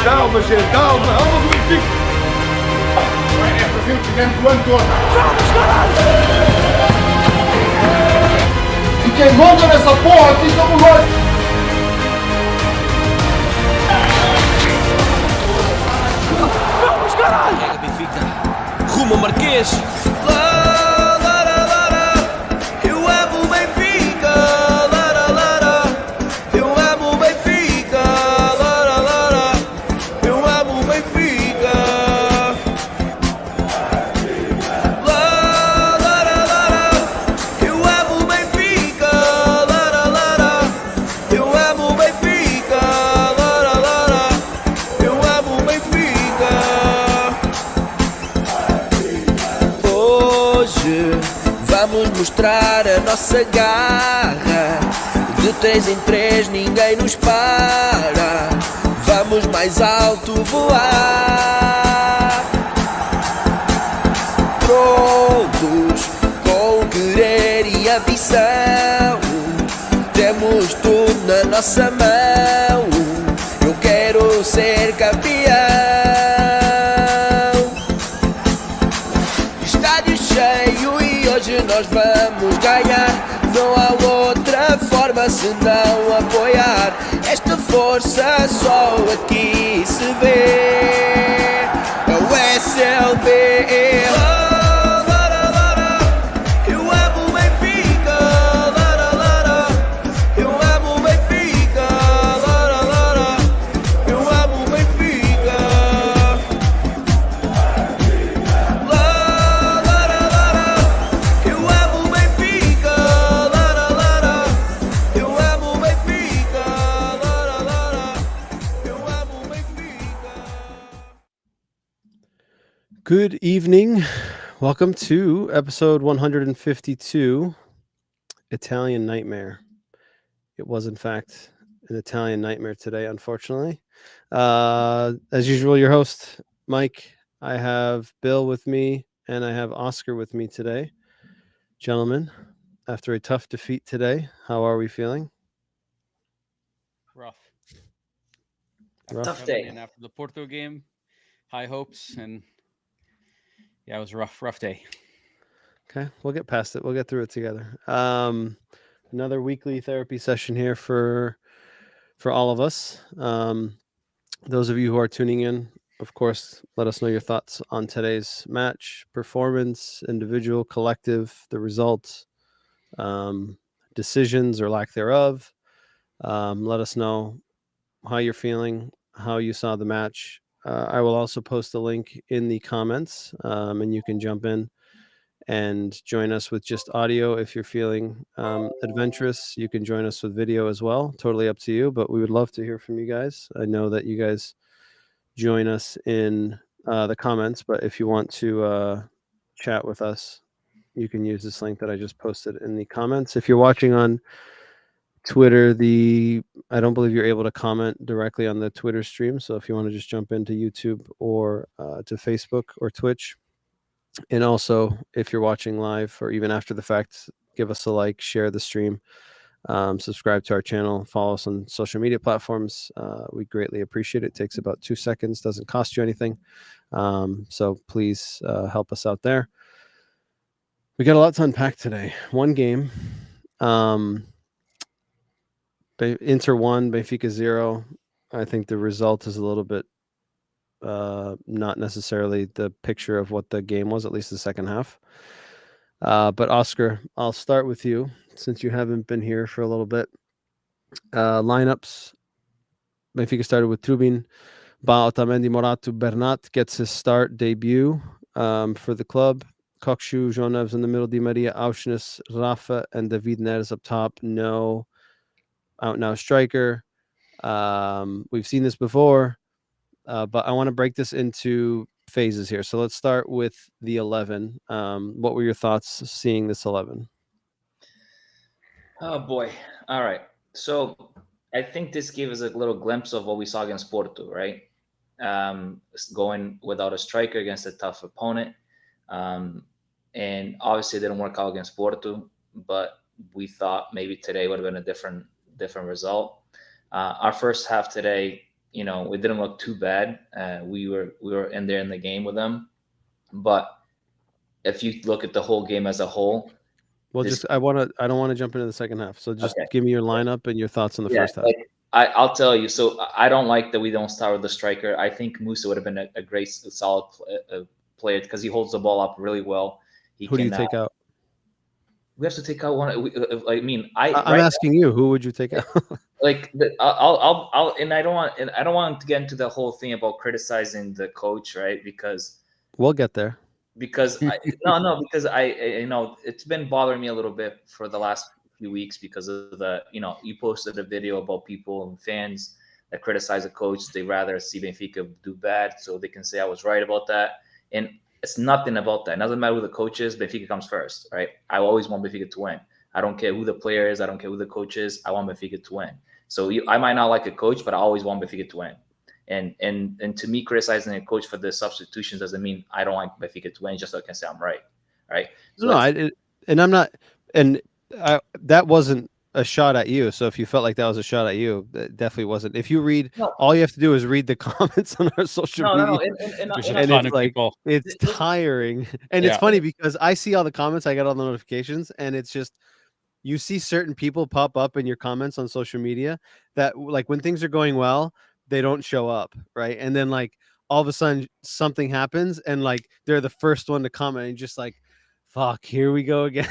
Calma, gente, calma. Alma do Benfica. É para ver o que tivemos o ano todo. Vamos, caralho! E quem manda nessa porra aqui somos nós. Vamos, caralho! Pega, Benfica. Rumo, Marquês. Eu amo o Benfica. Eu amo o Benfica. Eu amo o Benfica. Eu amo o Benfica. Eu amo o Benfica. Eu amo o Benfica. Hoje vamos mostrar a nossa garra. De 3 em 3 ninguém nos para. Vamos mais alto voar. Prontos com querer e ambição. Temos tudo na nossa mão. Eu quero ser campeão. Estádio cheio e hoje nós vamos ganhar. Não há outra forma senão apoiar. Esta força só aqui se vê. É o SLB. Eu amo o Benfica. Eu amo o Benfica. Eu amo o Benfica. Eu amo o Benfica. Eu amo o Benfica. Eu amo o Benfica. Good evening. Welcome to episode 152, Italian Nightmare. It was, in fact, an Italian nightmare today, unfortunately. As usual, your host, Mike. I have Bill with me, and I have Oscar with me today. Gentlemen, after a tough defeat today, how are we feeling? Rough. Rough. Tough day. And after the Porto game, high hopes, and yeah, it was a rough day. Okay, we'll get past it. We'll get through it together. Another weekly therapy session here for all of us. Those of you who are tuning in, of course, let us know your thoughts on today's match, performance, individual, collective, the results, decisions or lack thereof. Let us know how you're feeling, how you saw the match. I will also post a link in the comments, and you can jump in and join us with just audio. If you're feeling adventurous, you can join us with video as well. Totally up to you, but we would love to hear from you guys. I know that you guys join us in the comments, but if you want to chat with us, you can use this link that I just posted in the comments. If you're watching on Twitter, I don't believe you're able to comment directly on the Twitter stream. So if you want to just jump into YouTube or to Facebook or Twitch, and also if you're watching live or even after the fact, give us a like, share the stream, subscribe to our channel, follow us on social media platforms. We greatly appreciate it. It takes about 2 seconds, doesn't cost you anything. So please help us out there. We got a lot to unpack today. One game. Inter 1, Benfica 0. I think the result is a little bit not necessarily the picture of what the game was, at least the second half. But Oscar, I'll start with you since you haven't been here for a little bit. Lineups. Benfica started with Trubin, Ba, Otamendi, Morato, Bernat gets his start debut for the club. Kokshu, João Neves in the middle, Di Maria, Auschnitz, Rafa, and David Neres up top. No out now striker. We've seen this before, but I want to break this into phases here. So let's start with the 11. What were your thoughts seeing this 11? Oh boy. All right. So I think this gave us a little glimpse of what we saw against Porto, right? Going without a striker against a tough opponent. And obviously it didn't work out against Porto, but we thought maybe today would have been a different result. Our first half today, it didn't look too bad. We were in there in the game with them, but if you look at the whole game as a whole, Well, I don't want to jump into the second half. So just give me your lineup and your thoughts on the first half. I'll tell you. So I don't like that we don't start with the striker. I think Musa would have been a great, solid player because he holds the ball up really well. Who do you take out? We have to take out one. I'm asking you. Who would you take out? I'll and I don't want to get into the whole thing about criticizing the coach, right? Because we'll get there. Because because it's been bothering me a little bit for the last few weeks because of you posted a video about people and fans that criticize a coach. They rather see Benfica do bad so they can say I was right about that. And it's nothing about that. It doesn't matter who the coach is. Benfica comes first, right? I always want Benfica to win. I don't care who the player is. I don't care who the coach is. I want Benfica to win. So I might not like a coach, but I always want Benfica to win. And to me, criticizing a coach for the substitutions doesn't mean I don't like Benfica to win, just so I can say I'm right. Right? So I'm not, and that wasn't a shot at you. So if you felt like that was a shot at you, it definitely wasn't. If you read, all you have to do is read the comments on our social media. And it's like, it's tiring. And it's funny because I see all the comments, I get all the notifications, and it's just, you see certain people pop up in your comments on social media that, like, when things are going well, they don't show up, right? And then, like, all of a sudden something happens and, like, they're the first one to comment and just like, fuck, here we go again.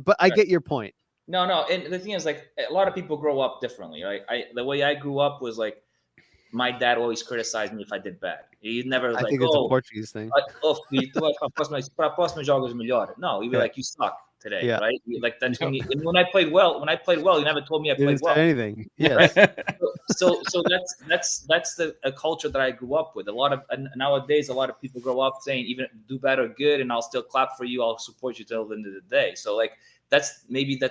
But I get your point. No, and the thing is, like, a lot of people grow up differently, right? The way I grew up was like, my dad always criticized me if I did bad. He never was I think it's a Portuguese thing. No, he'd be like, you suck today, right? Like, that's when I played well, you never told me I played well. Anything. Yes. Right? So that's a culture that I grew up with. Nowadays, a lot of people grow up saying, even do bad or good, and I'll still clap for you. I'll support you till the end of the day. So, like, that's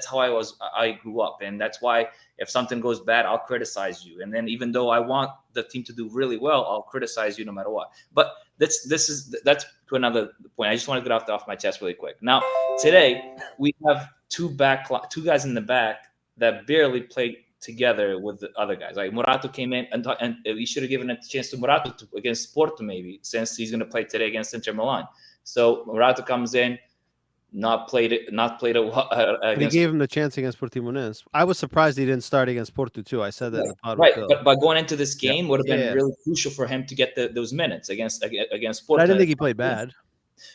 how I grew up. And that's why if something goes bad, I'll criticize you. And then even though I want the team to do really well, I'll criticize you no matter what. But that's to another point. I just want to get off my chest really quick. Now, today we have two guys in the back that barely played together with the other guys. Like, Morato came in and we should have given a chance to Morato against Porto, maybe, since he's going to play today against Inter Milan. So Morato comes in, not played a but he gave him the chance against Portimonense. I was surprised he didn't start against Porto too. I said that in the pod. Right, but going into this game would have been really crucial for him to get those minutes against Porto. But I didn't think he played bad.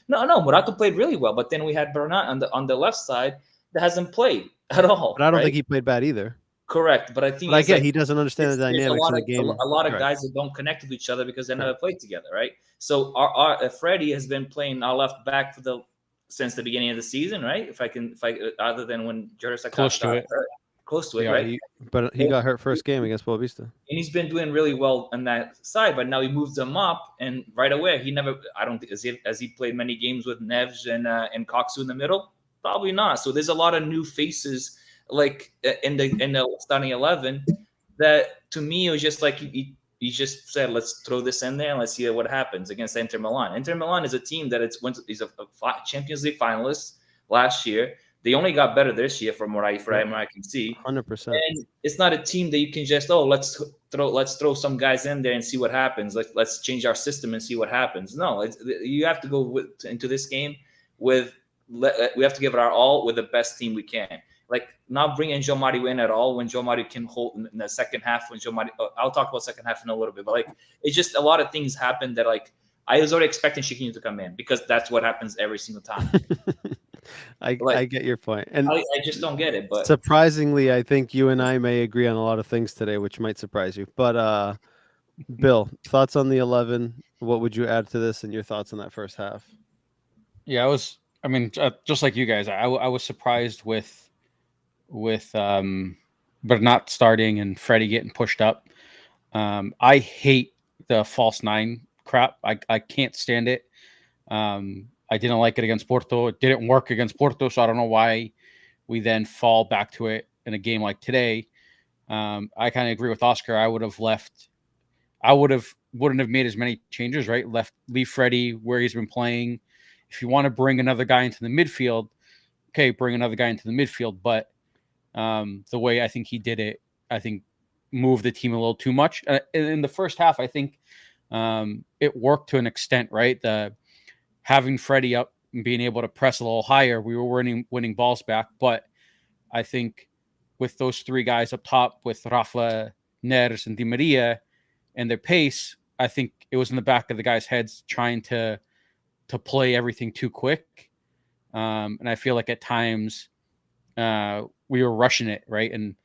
No, Morato played really well. But then we had Bernat on the left side that hasn't played at all. But I don't think he played bad either. Correct, but I think he doesn't understand the dynamics of the game. A lot of guys that don't connect with each other because they never played together, right? So our Freddie has been playing our left back since the beginning of the season, right? If I other than when Jurisic close to it, right? He got hurt first game against Boa Vista, and he's been doing really well on that side. But now he moved them up, and right away I don't think has he played many games with Neves and Coxu in the middle? Probably not. So there's a lot of new faces, like in the starting 11, that to me it was just like he just said, let's throw this in there and let's see what happens against Inter Milan. Inter Milan is a team that is a Champions League finalist last year. They only got better this year from what I can see. 100%. And it's not a team that you can just let's throw some guys in there and see what happens. Let's change our system and see what happens. No, you have to go into this game we have to give it our all with the best team we can. Like, not bringing João Mario in at all when João Mario can hold in the second half. When João Mario, I'll talk about second half in a little bit, but like, it's just a lot of things happen that, like, I was already expecting Chiquinho to come in because that's what happens every single time. I get your point, and I just don't get it. But surprisingly, I think you and I may agree on a lot of things today, which might surprise you. But Bill, thoughts on the 11? What would you add to this, and your thoughts on that first half? Yeah, just like you guys, I was surprised with Bernat starting and Freddie getting pushed up. I hate the false nine crap. I can't stand it. I didn't like it against Porto. It didn't work against Porto, so I don't know why we then fall back to it in a game like today. I kind of agree with Oscar. I wouldn't have made as many changes, right? Leave Freddie where he's been playing. If you want to bring another guy into the midfield, okay, bring another guy into the midfield. But the way I think he did it, I think move the team a little too much. In the first half, I think it worked to an extent, right? Having Freddie up and being able to press a little higher, we were winning balls back. But I think with those three guys up top, with Rafa, Neres, and Di Maria, and their pace, I think it was in the back of the guys' heads trying to play everything too quick. And I feel like at times we were rushing it, right? And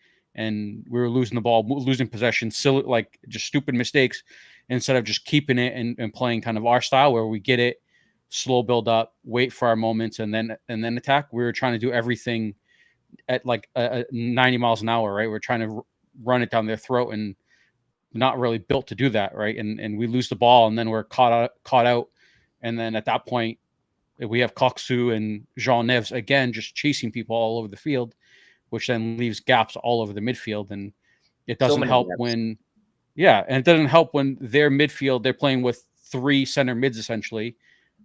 we were losing the ball, losing possession, silly, like just stupid mistakes, instead of just keeping it and playing kind of our style where we get it, slow build up, wait for our moments, and then attack. We were trying to do everything at like 90 miles an hour, right? We're trying to run it down their throat and not really built to do that, right? And we lose the ball, and then we're caught out. And then at that point, we have Koksu and Jean Neves again just chasing people all over the field, which then leaves gaps all over the midfield. And it doesn't help when it doesn't help when their midfield, they're playing with three center mids essentially.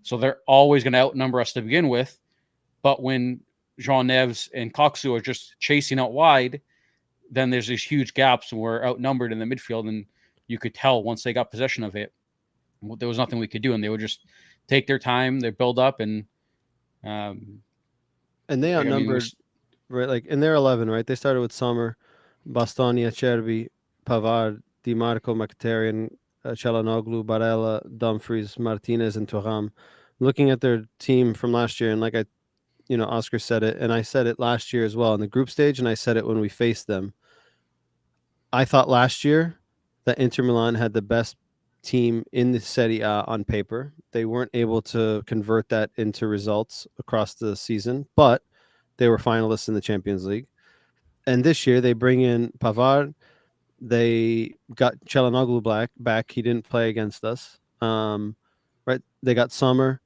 So they're always going to outnumber us to begin with. But when Jean Neves and Koksu are just chasing out wide, then there's these huge gaps and we're outnumbered in the midfield. And you could tell once they got possession of it, there was nothing we could do. And they would just take their time, they build up, and they outnumbered, right? Like in their 11, right? They started with Sommer, Bastoni, Acerbi, Pavard, Di Marco, Mkhitaryan, Çalhanoğlu, Barella, Dumfries, Martinez, and Thuram. Looking at their team from last year, and like Oscar said it, and I said it last year as well in the group stage, and I said it when we faced them. I thought last year that Inter Milan had the best team in the Serie A on paper. They weren't able to convert that into results across the season, but they were finalists in the Champions League. And this year they bring in Pavard. They got Çalhanoğlu back. He didn't play against us. Right? They got Sommer,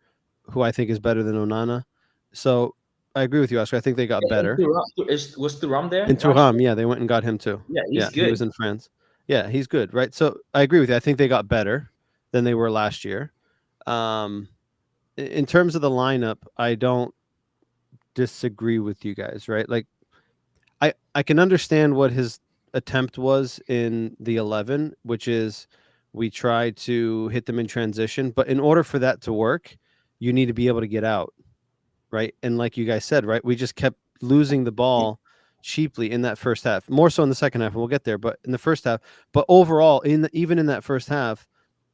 who I think is better than Onana. So I agree with you, Oscar. I think they got better. Was Thuram there? And Thuram, yeah, they went and got him too. Yeah, he's good. He was in France. Yeah, he's good, right? So I agree with you. I think they got better than they were last year. In terms of the lineup, I don't disagree with you guys, right? Like, I can understand what his attempt was in the 11, which is we try to hit them in transition. But in order for that to work, you need to be able to get out, right? And like you guys said, right, we just kept losing the ball cheaply in that first half, more so in the second half, and we'll get there, but in the first half. But overall, even in that first half,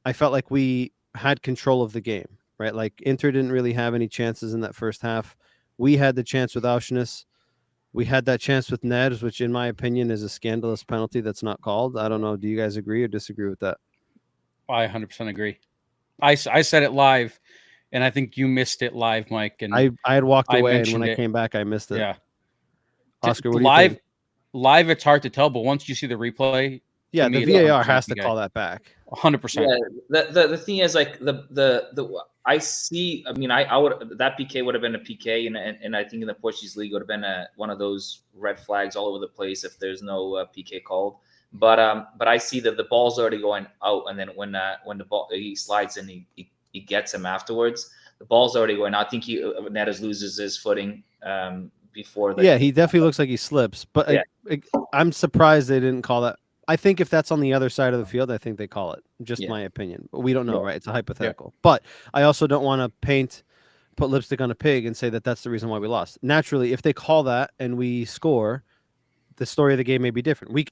I felt like we had control of the game, right? Like Inter didn't really have any chances in that first half. We had the chance with Auschwitz. We had that chance with Neres, which in my opinion is a scandalous penalty that's not called. I don't know. Do you guys agree or disagree with that? I 100% agree. I said it live, and I think you missed it live, Mike. And I had walked away, and when I came back, I missed it. Yeah. Oscar, what do you think? Live, it's hard to tell, but once you see the replay, yeah, the VAR has to call that back. 100%. Yeah, the thing is, like the I see. I mean, I would, that PK would have been a PK, and I think in the Portuguese league would have been one of those red flags all over the place if there's no PK called. But I see that the ball's already going out, and then when the ball he slides and he gets him afterwards, the ball's already going out. I think Neres loses his footing before. He definitely looks like he slips. But yeah. I'm surprised they didn't call that. I think if that's on the other side of the field, I think they call it. Just my opinion. But we don't know, right? It's a hypothetical. Yeah. But I also don't want to put lipstick on a pig and say that that's the reason why we lost. Naturally, if they call that and we score, the story of the game may be different. We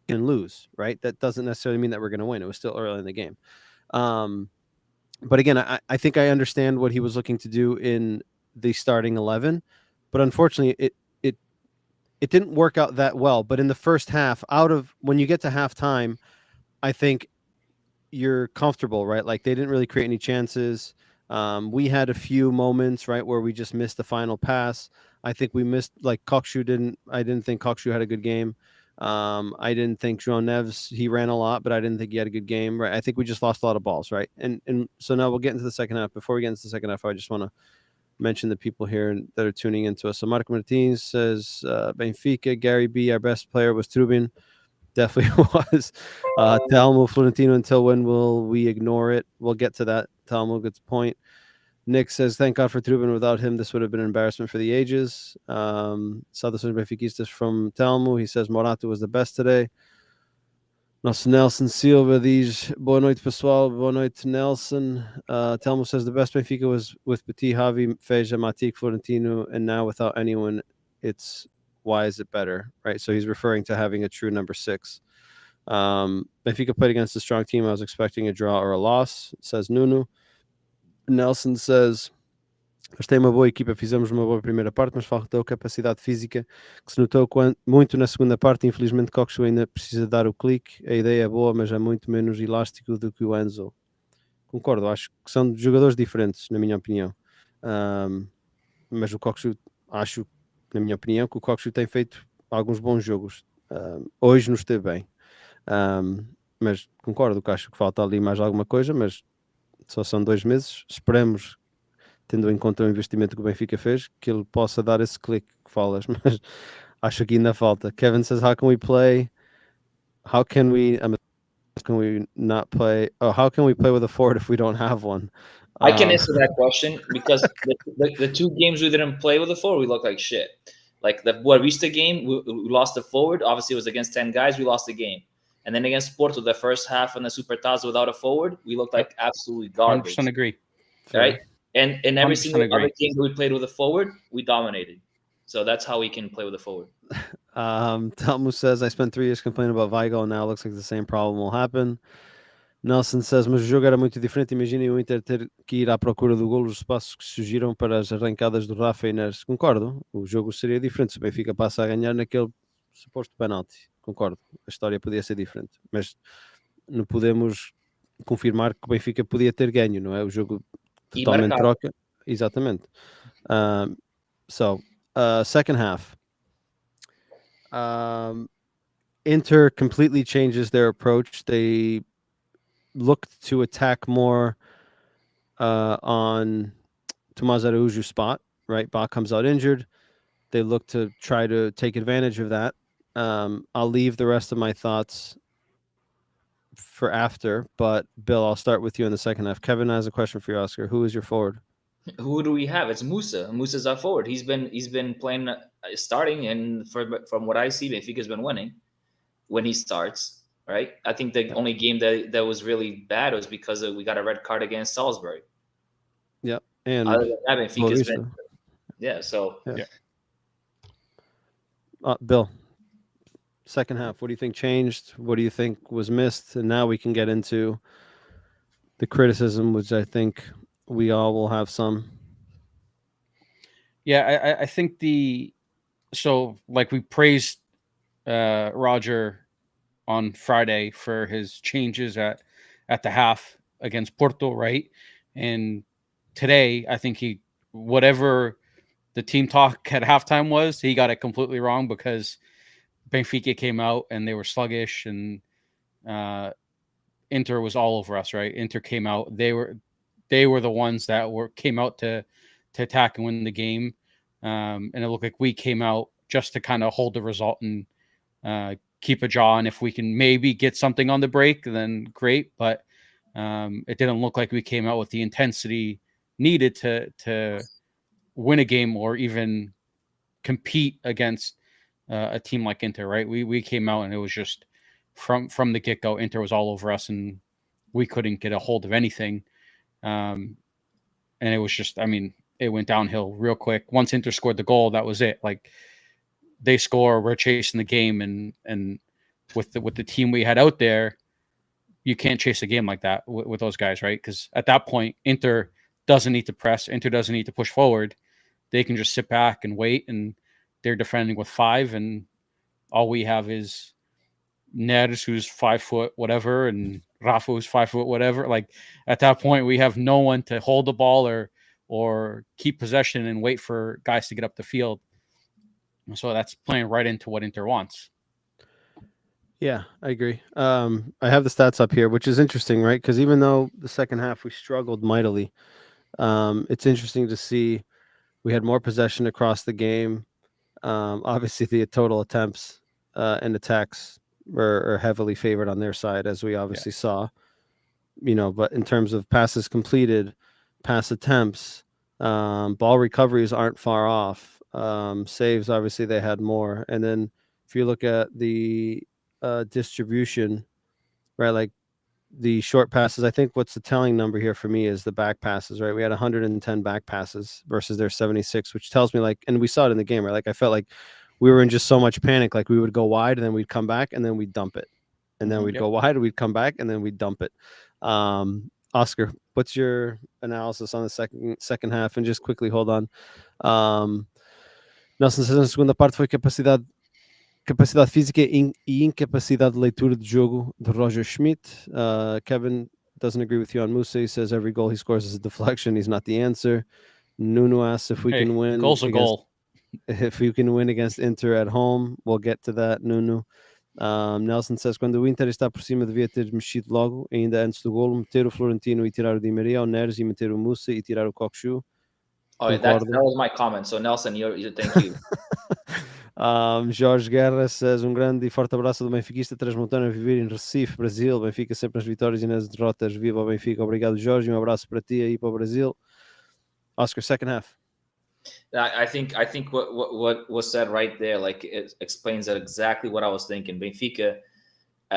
can lose, right? That doesn't necessarily mean that we're going to win. It was still early in the game. But again, I think I understand what he was looking to do in the starting 11. But unfortunately, it didn't work out that well. But in the first half, when you get to halftime, I think you're comfortable, right? Like they didn't really create any chances. We had a few moments, right, where we just missed the final pass. I think we missed, like I didn't think Koksu had a good game. I didn't think Jean Neves, he ran a lot, but I didn't think he had a good game, right? I think we just lost a lot of balls, right? And so now we'll get into the second half. Before we get into the second half, I just want to mention the people here that are tuning into us. So Marco Martins says, Benfica, Gary B, our best player was Trubin. Definitely was. Telmo, Florentino, until when will we ignore it? We'll get to that. Telmo gets a point. Nick says, thank God for Trubin. Without him, this would have been an embarrassment for the ages. Saudações Benfiquistas from Telmo. He says, Morato was the best today. Nosso Nelson Silva diz boa noite, pessoal. Boa noite, Nelson. Telmo says the best Benfica was with Petit, Javi, Feja, Matic, Florentino, and now without anyone, it's why is it better, right? So he's referring to having a true number 6. Benfica played against a strong team. I was expecting a draw or a loss, says Nuno. Nelson says Gostei uma boa equipa, fizemos uma boa primeira parte, mas faltou capacidade física que se notou muito na segunda parte. Infelizmente, Coxo ainda precisa dar o clique. A ideia é boa, mas é muito menos elástico do que o Enzo. Concordo, acho que são jogadores diferentes, na minha opinião. Mas o Coxo, acho, na minha opinião, que o Coxo tem feito alguns bons jogos. Hoje nos esteve bem. Mas concordo que acho que falta ali mais alguma coisa, mas só são 2 meses. Esperemos, tendo em conta o investimento que o Benfica fez, que ele possa dar esse clique que falas, mas acho que ainda falta. Kevin says, how can we play with a forward if we don't have one? I can answer that question because the 2 games we didn't play with the forward, we looked like shit. Like the Boavista game, we lost the forward. Obviously, it was against 10 guys. We lost the game. And then against Porto, the first half and the Supertazo without a forward, we looked like absolutely garbage. 100% agree. Right? And in every single agree. other game we played with a forward, we dominated. So that's how we can play with a forward. Telmo says, I spent 3 years complaining about Weigl, and now it looks like the same problem will happen. Nelson says, mas o jogo era muito diferente. Imaginem o Inter ter que ir à procura do golo, os espaços que surgiram para as arrancadas do Rafa e Neres. Concordo, o jogo seria diferente se o Benfica passa a ganhar naquele suposto penalti. Concordo, a história podia ser diferente, mas não podemos confirmar que o Benfica podia ter ganho, não é? O jogo totalmente troca. Exatamente. Second half. Inter completely changes their approach. They looked to attack more on Tomás Araújo's spot, right? Bach comes out injured. They look to try to take advantage of that. I'll leave the rest of my thoughts for after, but Bill, I'll start with you in the second half. Kevin has a question for you, Oscar. Who is your forward? Who do we have? It's Musa. Musa's our forward. He's been playing, starting, and from what I see, Benfica's been winning when he starts. Right? I think the only game that was really bad was because we got a red card against Salisbury. Yep. And other than that, Benfica's been, so yeah. Bill, second half, what do you think changed? What do you think was missed? And now we can get into the criticism, which I think we all will have some. Yeah, I think like we praised Roger on Friday for his changes at the half against Porto, right? And today, I think whatever the team talk at halftime was, he got it completely wrong because Benfica came out and they were sluggish and Inter was all over us, right? Inter came out. They were the ones that came out to attack and win the game. And it looked like we came out just to kind of hold the result and keep a jaw. And if we can maybe get something on the break, then great. But it didn't look like we came out with the intensity needed to win a game or even compete against a team like Inter, right? We came out and it was just from the get-go, Inter was all over us and we couldn't get a hold of anything. And it was just, it went downhill real quick. Once Inter scored the goal, that was it. Like they score, we're chasing the game, and with the team we had out there, you can't chase a game like that with those guys, right? Because at that point, Inter doesn't need to press. Inter doesn't need to push forward. They can just sit back and wait, and they're defending with 5, and all we have is Neres, who's 5 foot whatever, and Rafa, who's 5 foot whatever. Like at that point, we have no one to hold the ball or keep possession and wait for guys to get up the field. So that's playing right into what Inter wants. Yeah, I agree. I have the stats up here, which is interesting, right? Because even though the second half we struggled mightily, it's interesting to see we had more possession across the game. Obviously, the total attempts and attacks are heavily favored on their side, as we obviously saw. But in terms of passes completed, pass attempts, ball recoveries aren't far off. Saves, obviously, they had more. And then if you look at the distribution right? Like the short passes. I think what's the telling number here for me is the back passes, right? We had 110 back passes versus their 76, which tells me like, and we saw it in the game, right? Like I felt like we were in just so much panic. Like we would go wide and then we'd come back and then we'd dump it. And then we'd go wide and we'd come back and then we'd dump it. Oscar, what's your analysis on the second half? And just quickly, hold on. Nelson says na segunda parte foi capacidade física e incapacidade de leitura de jogo de Roger Schmidt. Kevin doesn't agree with you on Musa. He says every goal he scores is a deflection. He's not the answer. Nuno asks if we can win. Goal's a goal. If we can win against Inter at home. We'll get to that, Nuno. Nelson says, quando o Inter está por cima devia ter mexido logo, ainda antes do golo, meter o Florentino e tirar o Di Maria, o Neres e meter o Musa e tirar o Cockchu. Oh, that was my comment. So Nelson, you thank you. Jorge Guerra says, grande e forte abraço do Benfiquista transmontano a viver em Recife, Brasil. Benfica sempre nas vitórias e nas derrotas. Viva o Benfica. Obrigado, Jorge. Abraço para ti aí para o Brasil. Oscar, second half. I think what was said right there, like it explains that exactly what I was thinking. Benfica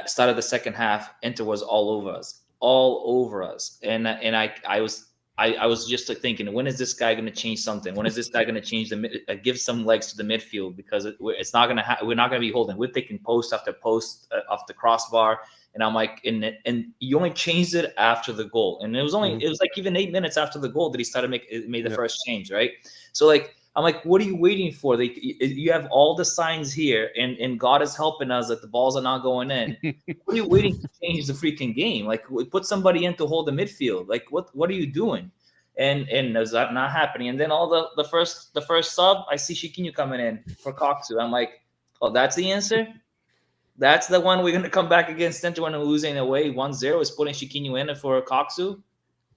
started the second half. Inter was all over us, and I was just like thinking, when is this guy going to change something? When is this guy going to change give some legs to the midfield? Because it's not going to we're not going to be holding. We're taking post after post off the crossbar. And I'm like, and you only changed it after the goal, and it was like even 8 minutes after the goal that he made the first change, right? So like I'm like, what are you waiting for? You have all the signs here, and God is helping us that the balls are not going in. What are you waiting to change the freaking game? Like put somebody in to hold the midfield. Like what are you doing? And is that not happening? And then all the first sub, I see Chiquinho coming in for Coxu. I'm like, oh, that's the answer. That's the one we're going to come back against Inter when we're losing away 1-0 is putting Chiquinho in for Coxu.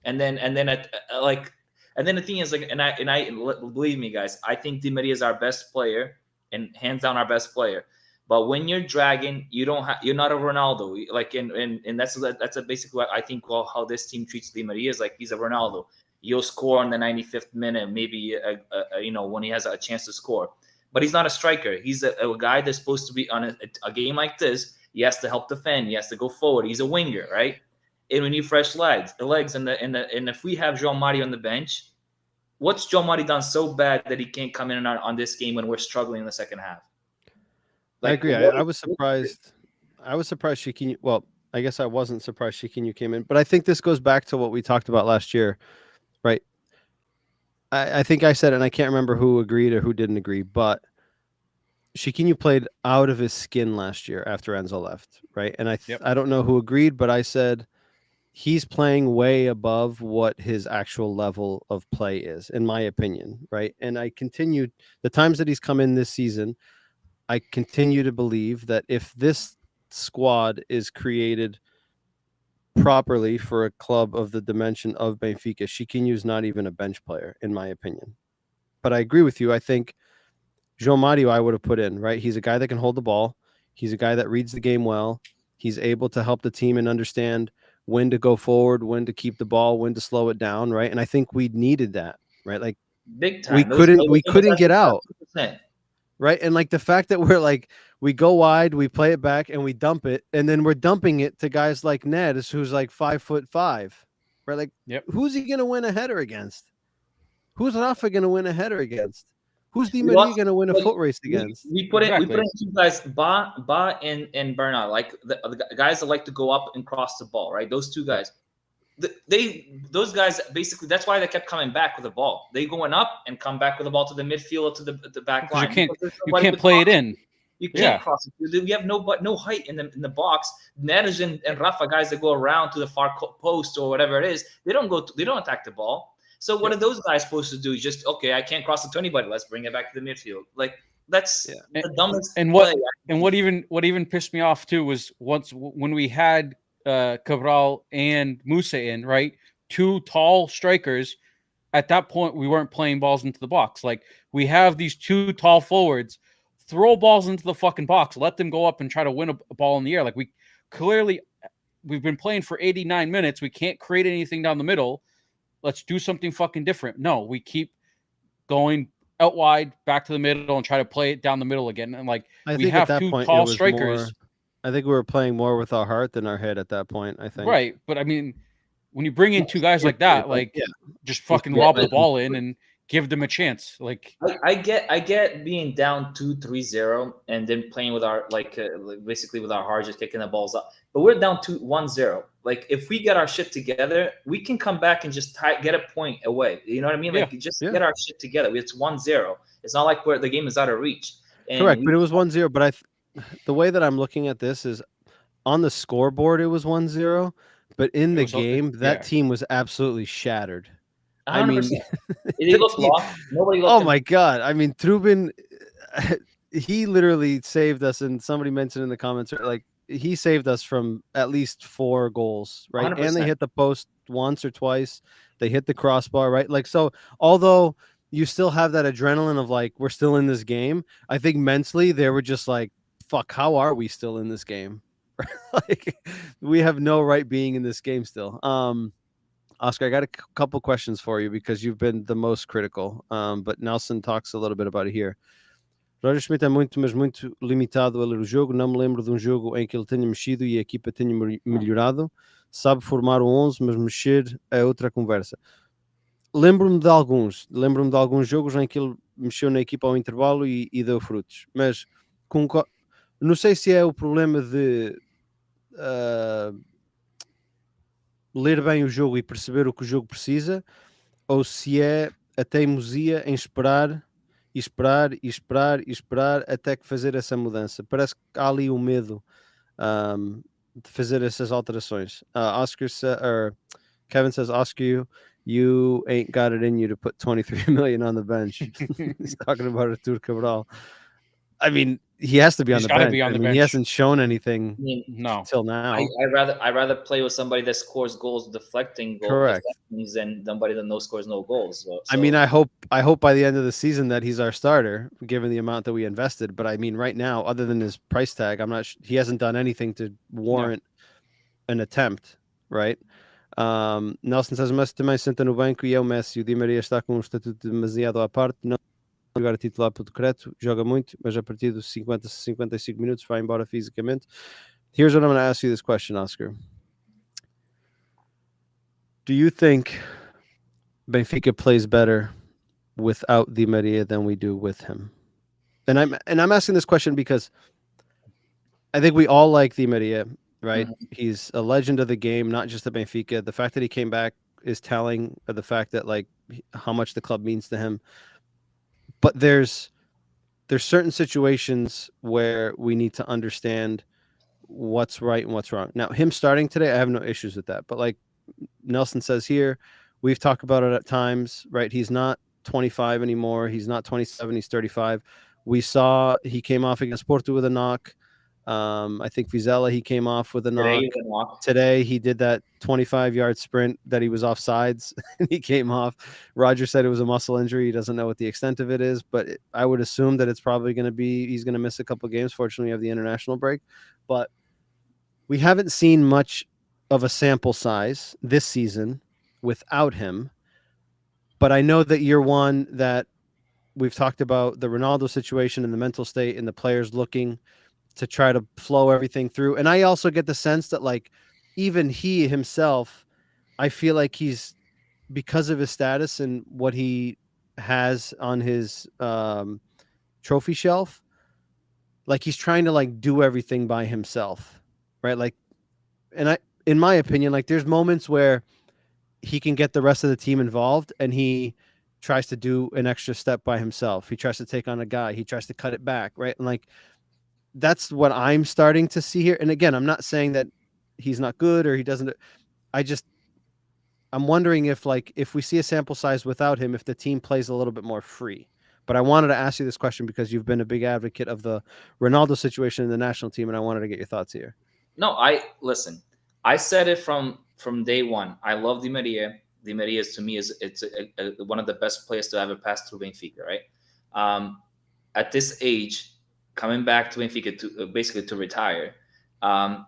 And then the thing is like, and I believe me, guys, I think Di Maria is our best player and hands down our best player. But when you're dragging, you're not a Ronaldo. Like, and that's basically what I think. Well, how this team treats Di Maria is like he's a Ronaldo. You'll score on the 95th minute, maybe when he has a chance to score. But he's not a striker. He's a guy that's supposed to be on a game like this. He has to help defend. He has to go forward. He's a winger, right? And we need fresh legs. And if we have João Mario on the bench, what's João Mario done so bad that he can't come in on this game when we're struggling in the second half? Like, I agree. I was surprised. I was surprised Chiquinho. Well, I guess I wasn't surprised Chiquinho came in, but I think this goes back to what we talked about last year, right? I think I said, and I can't remember who agreed or who didn't agree, but Chiquinho played out of his skin last year after Enzo left, right? And I don't know who agreed, but I said he's playing way above what his actual level of play is, in my opinion, right? And I continued the times that he's come in this season, I continue to believe that if this squad is created properly for a club of the dimension of Benfica, Chiquinho is not even a bench player, in my opinion. But I agree with you. I think João Mario I would have put in, right? He's a guy that can hold the ball. He's a guy that reads the game well. He's able to help the team and understand when to go forward, when to keep the ball, when to slow it down, right? And I think we needed that, right? Like big time. We couldn't get out. 100%. Right. And like the fact that we're like, we go wide, we play it back and we dump it. And then we're dumping it to guys like Ned, who's like 5'5", right? Like, Who's he going to win a header against? Who's Rafa going to win a header against? Who's Di Maria going to win a foot race against? We put in two guys, Ba and Bernard, like the guys that like to go up and cross the ball, right? Those two guys. Those guys basically, that's why they kept coming back with the ball. They going up and come back with the ball to the midfield, to the back line. You can't play it in. You can't cross it. We have no height in the box. Neres and Rafa, guys that go around to the far post or whatever it is, they don't attack the ball. So what are those guys supposed to do? Just, okay, I can't cross it to anybody. Let's bring it back to the midfield. Like that's the dumbest. And what even pissed me off too was when we had Cabral and Musa in, right? Two tall strikers. At that point, we weren't playing balls into the box. Like, we have these two tall forwards, throw balls into the fucking box, let them go up and try to win a ball in the air. Like, we've been playing for 89 minutes. We can't create anything down the middle. Let's do something fucking different. No, we keep going out wide, back to the middle, and try to play it down the middle again. And like, we have two tall strikers. I think we were playing more with our heart than our head at that point. I think. Right, but I mean, when you bring in two guys like that, like just fucking Yeah, lob the ball in and give them a chance. Like I get being down 2-3-0 and then playing with our basically with our heart, just kicking the balls up. But we're down 2-1-0. Like if we get our shit together, we can come back and just get a point away. You know what I mean? Like just get our shit together. It's 1-0. It's not like the game is out of reach. And correct, but it was 1-0. But the way that I'm looking at this is on the scoreboard, it was 1-0. But in the game, that team was absolutely shattered. 100%. I mean, they looked lost. Nobody looked. Oh my God! I mean, Trubin, he literally saved us, and somebody mentioned in the comments, like he saved us from at least 4 goals, right? 100%. And they hit the post once or twice. They hit the crossbar, right? Like so. Although you still have that adrenaline of like we're still in this game, I think mentally they were just like, "Fuck, how are we still in this game? Like we have no right being in this game still." Oscar, I got a couple questions for you because you've been the most critical. But Nelson talks a little bit about it here. Roger Schmidt é muito, mas muito limitado a ler o jogo. Não me lembro de jogo em que ele tenha mexido e a equipa tenha melhorado. Sabe formar o 11, mas mexer é outra conversa. Lembro-me de alguns jogos em que ele mexeu na equipa ao intervalo e deu frutos. Mas não sei se é o problema de ler bem o jogo e perceber o que o jogo precisa, ou se é a teimosia em esperar até que fazer essa mudança. Parece que há ali um medo de fazer essas alterações. Kevin says, Oscar, you ain't got it in you to put 23 million on the bench. He's talking about Artur Cabral. I mean, he has to be on the bench. He hasn't shown anything till now. I rather play with somebody that scores goals, deflecting goals, than somebody that scores no goals. So. I mean, I hope by the end of the season that he's our starter, given the amount that we invested. But I mean, right now, other than his price tag, I'm not. He hasn't done anything to warrant an attempt, right? Nelson says, Messi também senta no banco e é o Messi. O Di Maria está com estatuto demasiado à parte. Não jogar titular por decreto, joga muito, mas a partir dos 50, 55 minutos vai embora fisicamente. Here's what I'm going to ask you this question, Oscar. Do you think Benfica plays better without Di Maria than we do with him? And I'm asking this question because I think we all like Di Maria, right? Mm-hmm. He's a legend of the game, not just at Benfica. The fact that he came back is telling of the fact that like how much the club means to him. But there's certain situations where we need to understand what's right and what's wrong. Now, him starting today, I have no issues with that. But like Nelson says here, we've talked about it at times, right? He's not 25 anymore. He's not 27. He's 35. We saw he came off against Porto with a knock. I think Vizela, he came off with a knock. Today, he did that 25-yard sprint that he was offsides, and he came off. Roger said it was a muscle injury. He doesn't know what the extent of it is, but I would assume that it's probably going to be he's going to miss a couple of games. Fortunately, we have the international break. But we haven't seen much of a sample size this season without him. But I know that year one that we've talked about the Ronaldo situation and the mental state and the players looking to try to flow everything through. And I also get the sense that like even he himself, I feel like he's, because of his status and what he has on his trophy shelf, like he's trying to like do everything by himself, right? Like, and in my opinion, like there's moments where he can get the rest of the team involved and he tries to do an extra step by himself. He tries to take on a guy. He tries to cut it back, right? And like, that's what I'm starting to see here. And again, I'm not saying that he's not good or he doesn't. I'm wondering if we see a sample size without him, if the team plays a little bit more free. But I wanted to ask you this question because you've been a big advocate of the Ronaldo situation in the national team, and I wanted to get your thoughts here. No, listen. I said it from day one. I love Di Maria. Di Maria to me is one of the best players to ever pass through Benfica, right? At this age, coming back to Benfica to retire,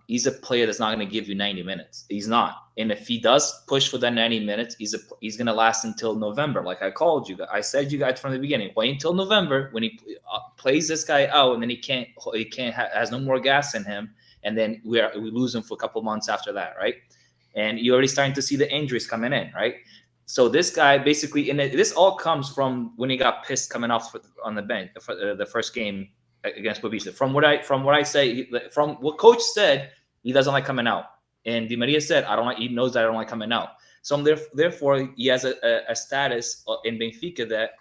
he's a player that's not going to give you 90 minutes. He's not. And if he does push for that 90 minutes, he's going to last until November. Like I called you guys. I said you guys from the beginning, wait until November when he plays this guy out and then he has no more gas in him and then we lose him for a couple months after that, right? And you're already starting to see the injuries coming in, right? So this guy basically, this all comes from when he got pissed coming off on the bench for the first game against Benfica. From what I say, from what coach said, he doesn't like coming out, and Di Maria said, he knows that I don't like coming out. So therefore, he has a status in Benfica that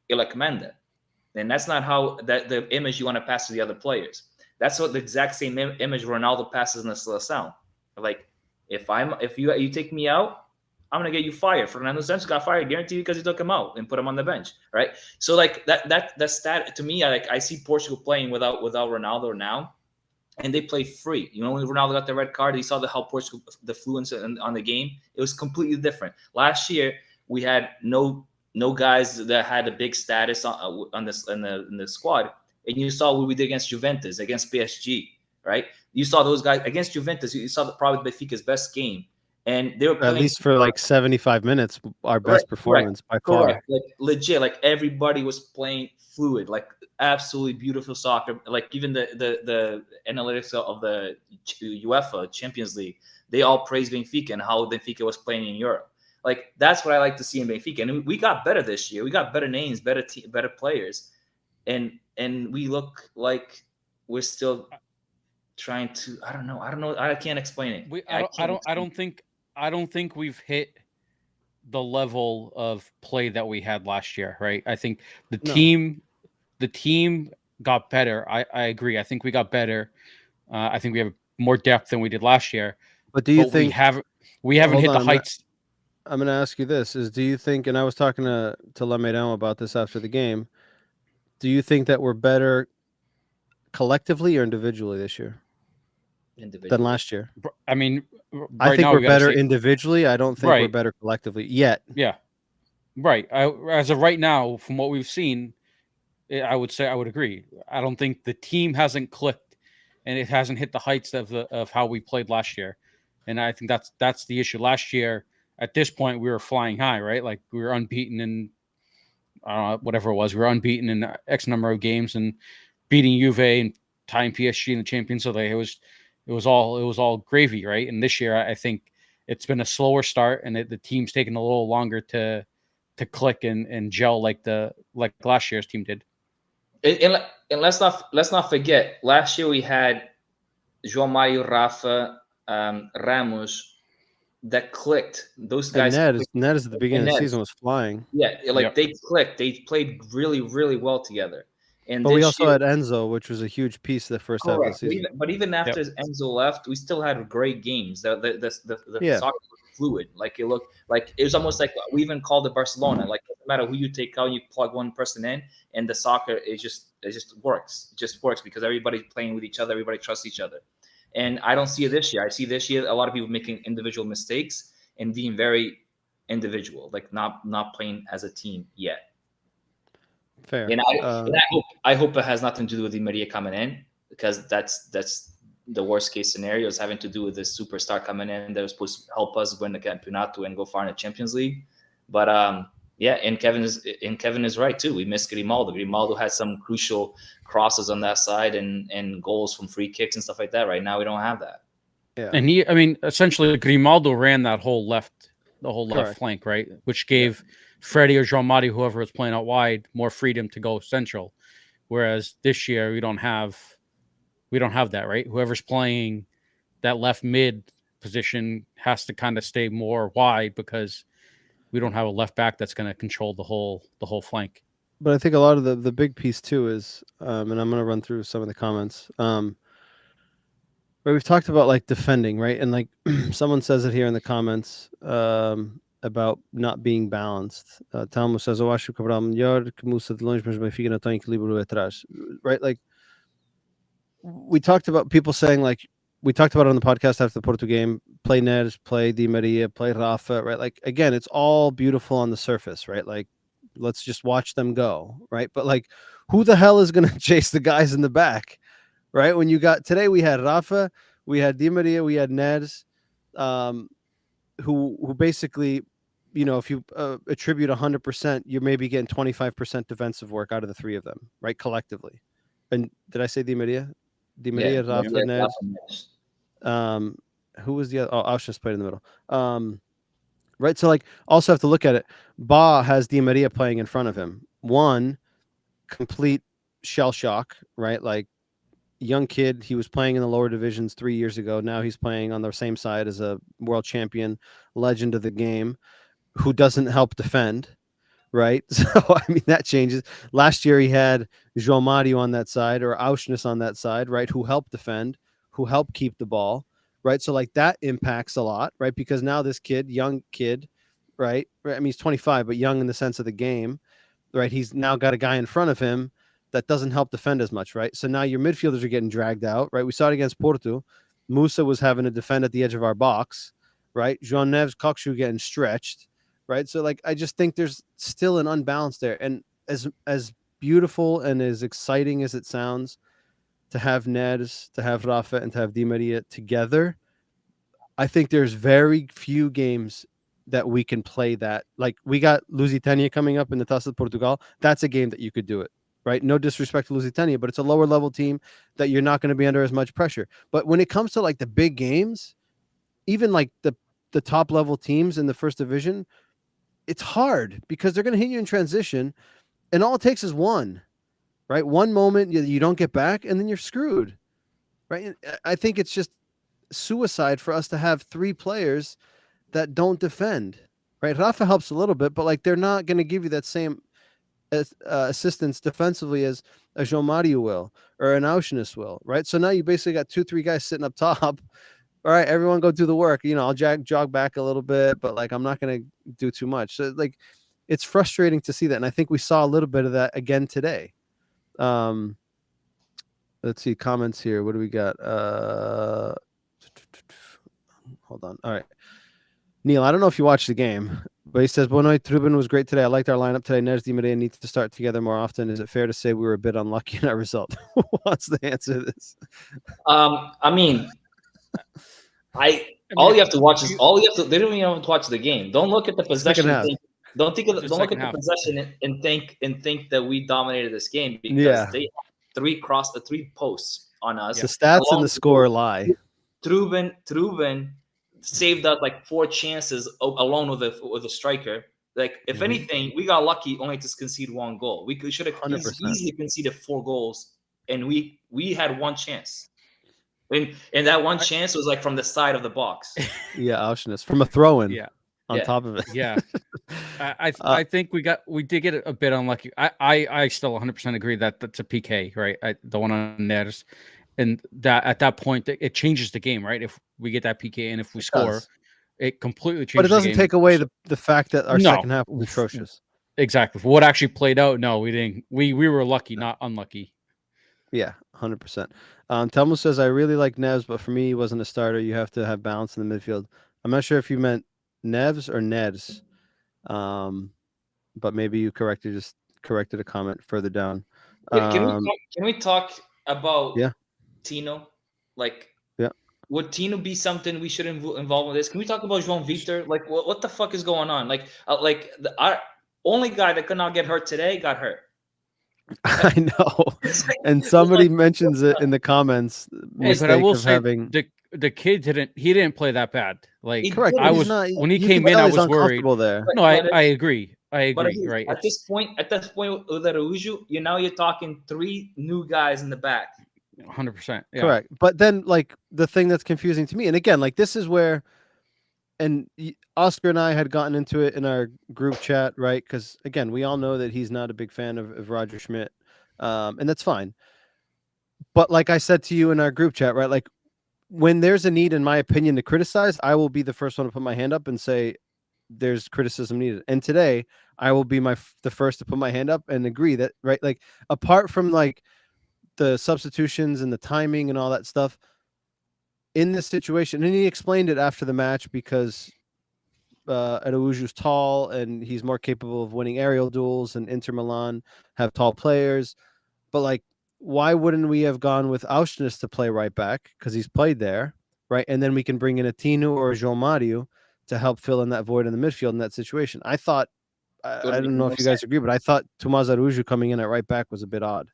ele comanda, and that's not how the image you want to pass to the other players. That's what the exact same image Ronaldo passes in the seleção. Like, if you take me out, I'm gonna get you fired. Fernando Santos got fired, guaranteed, because he took him out and put him on the bench, right? So like that stat to me, I see Portugal playing without Ronaldo now, and they play free. You know, when Ronaldo got the red card, he saw how Portugal, the fluence on the game, it was completely different. Last year we had no guys that had a big status on this in the squad, and you saw what we did against Juventus, against PSG, right? You saw those guys against Juventus. You saw probably Benfica's best game. And they were playing, at least for like 75 minutes, our best performance by far. Like legit, like everybody was playing fluid, like absolutely beautiful soccer. Like even the analytics of the UEFA Champions League, they all praised Benfica and how Benfica was playing in Europe. Like that's what I like to see in Benfica, and we got better this year. We got better names, better players, and we look like we're still trying to. I don't know. I can't explain it. I don't think we've hit the level of play that we had last year, right? I think the team got better. I agree. I think we got better. I think we have more depth than we did last year. But do you think we haven't hit the heights? I'm going to ask you this: do you think? And I was talking to Lemedon about this after the game. Do you think that we're better collectively or individually this year than last year? I mean, I think we're better individually. I don't think we're better collectively yet. Yeah, right. As of right now, from what we've seen, I would agree. I don't think the team hasn't clicked, and it hasn't hit the heights of how we played last year. And I think that's the issue. Last year, at this point, we were flying high, right? Like we were unbeaten in whatever it was. We were unbeaten in X number of games and beating Juve and tying PSG in the Champions League. It was all gravy, right? And this year, I think it's been a slower start, and the team's taken a little longer to click and gel like last year's team did. And let's not forget, last year we had João Mario, Rafa, Ramos that clicked. Those guys. Ned at the beginning of the season was flying. Yeah, they clicked. They played really, really well together. But we also had Enzo, which was a huge piece of the first half of the season. But even after Enzo left, we still had great games. The soccer was fluid. Like it looked like it was almost like we even called it Barcelona. Like no matter who you take out, you plug one person in, and the soccer it just works. It just works because everybody's playing with each other. Everybody trusts each other. And I don't see it this year. I see this year a lot of people making individual mistakes and being very individual, like not playing as a team yet. Fair. And I hope it has nothing to do with Di Maria coming in, because that's the worst case scenario, is having to do with this superstar coming in that was supposed to help us win the Campeonato and go far in the Champions League. But and Kevin is right too. We missed Grimaldo. Grimaldo had some crucial crosses on that side and goals from free kicks and stuff like that. Right now we don't have that. Yeah. And essentially Grimaldo ran that whole left flank, right? Which gave Freddie or João Mario, whoever was playing out wide, more freedom to go central. Whereas this year we don't have that, right? Whoever's playing that left mid position has to kind of stay more wide because we don't have a left back that's going to control the whole flank. But I think a lot of the big piece too is, and I'm going to run through some of the comments, where we've talked about like defending, right? And like someone says it here in the comments about not being balanced. Talmo says, eu acho que o Cabral melhor, que Musa de longe, mas Benfica não tem equilíbrio atrás. Right? Like we talked about people saying, like we talked about it on the podcast after the Porto game, play Neres, play Di Maria, play Rafa, right? Like again, it's all beautiful on the surface, right? Like let's just watch them go, right? But like who the hell is going to chase the guys in the back, right? When you got today, we had Rafa, we had Di Maria, we had Neres, who basically, you know, if you attribute 100%, you're maybe getting 25% defensive work out of the three of them, right? Collectively. And did I say Di Maria? Di Maria, Rafa, Neves. Neves. Who was the other? Oh, Auschwitz played in the middle. Right. So like also have to look at it. Ba has Di Maria playing in front of him. One complete shell shock, right? Like young kid. He was playing in the lower divisions 3 years ago. Now he's playing on the same side as a world champion, legend of the game, who doesn't help defend. Right. So, I mean, that changes. Last year he had João Mario on that side or Auschwitz on that side, right, who helped defend, who helped keep the ball, right? So, like, that impacts a lot, right? Because now this kid, young kid, right? I mean, he's 25, but young in the sense of the game, right? He's now got a guy in front of him that doesn't help defend as much, right? So now your midfielders are getting dragged out, right? We saw it against Porto. Musa was having to defend at the edge of our box, right? João Neves, Kokshu getting stretched. Right. So like I just think there's still an unbalance there. And as beautiful and as exciting as it sounds to have Neres, to have Rafa, and to have Di Maria together, I think there's very few games that we can play that. Like we got Lusitania coming up in the Taça de Portugal. That's a game that you could do it. Right. No disrespect to Lusitania, but it's a lower level team that you're not going to be under as much pressure. But when it comes to like the big games, even like the top level teams in the first division, it's hard because they're going to hit you in transition, and all it takes is one, right? One moment you don't get back, and then you're screwed, right? And I think it's just suicide for us to have 3 players that don't defend, right? Rafa helps a little bit, but like they're not going to give you that same assistance defensively as a João Mario will or an Auschwitz will, right? So now you basically got 2-3 guys sitting up top. All right, everyone go do the work. You know, I'll jog back a little bit, but like I'm not going to do too much. So like it's frustrating to see that. And I think we saw a little bit of that again today. Let's see comments here. What do we got? Hold on. All right. Neil, I don't know if you watched the game, but he says, Boa noite, Ruben was great today. I liked our lineup today. Neres Di Maria needs to start together more often. Is it fair to say we were a bit unlucky in our result? What's the answer to this? I mean, all you have to watch is all you have to. They don't even have to watch the game. Don't look at the possession. Don't look at the possession and think that we dominated this game because they had 3 posts on us. The stats and the score lie. Truben saved us like 4 chances alone with a striker. Like if anything, we got lucky only to concede 1 goal. We should have easily conceded 4 goals, and we had 1 chance. And that 1 chance was like from the side of the box. Yeah, Auschwitz from a throw-in. On top of it. Yeah. I think we did get a bit unlucky. I still 100% agree that that's a PK, right? The one on Neres. And that at that point it changes the game, right? If we get that PK and if we score, it completely changes. But it doesn't take away the fact that our second half was atrocious. Exactly. For what actually played out, no, we didn't. We were lucky, not unlucky. Yeah, 100%. Telmo says, I really like Neves, but for me, he wasn't a starter. You have to have balance in the midfield. I'm not sure if you meant Neves or Neds, but maybe you corrected a comment further down. Can we talk about Tino? Like, would Tino be something we should involve in this? Can we talk about João Victor? Like, what the fuck is going on? Like our only guy that could not get hurt today got hurt. I know, and somebody mentions it in the comments. Hey, but I will say the kid didn't play that bad. Like correct. When he came in, I was worried. There. No, I agree. But right. At this point with Araujo, you're talking 3 new guys in the back. 100%. Yeah. Correct. But then like the thing that's confusing to me, and again, like this is where, and Oscar and I had gotten into it in our group chat, right? Because again, we all know that he's not a big fan of Roger Schmidt, and that's fine. But like I said to you in our group chat, right? Like when there's a need, in my opinion, to criticize, I will be the first one to put my hand up and say there's criticism needed. And today, I will be the first to put my hand up and agree that, right? Like apart from like the substitutions and the timing and all that stuff, in this situation, and he explained it after the match because Araujo's tall and he's more capable of winning aerial duels, and Inter Milan have tall players. But like, why wouldn't we have gone with Auschwitz to play right back? Because he's played there, right? And then we can bring in a Tino or a João Mario to help fill in that void in the midfield in that situation. I thought, I don't know if you guys agree, but I thought Tomás Araujo coming in at right back was a bit odd.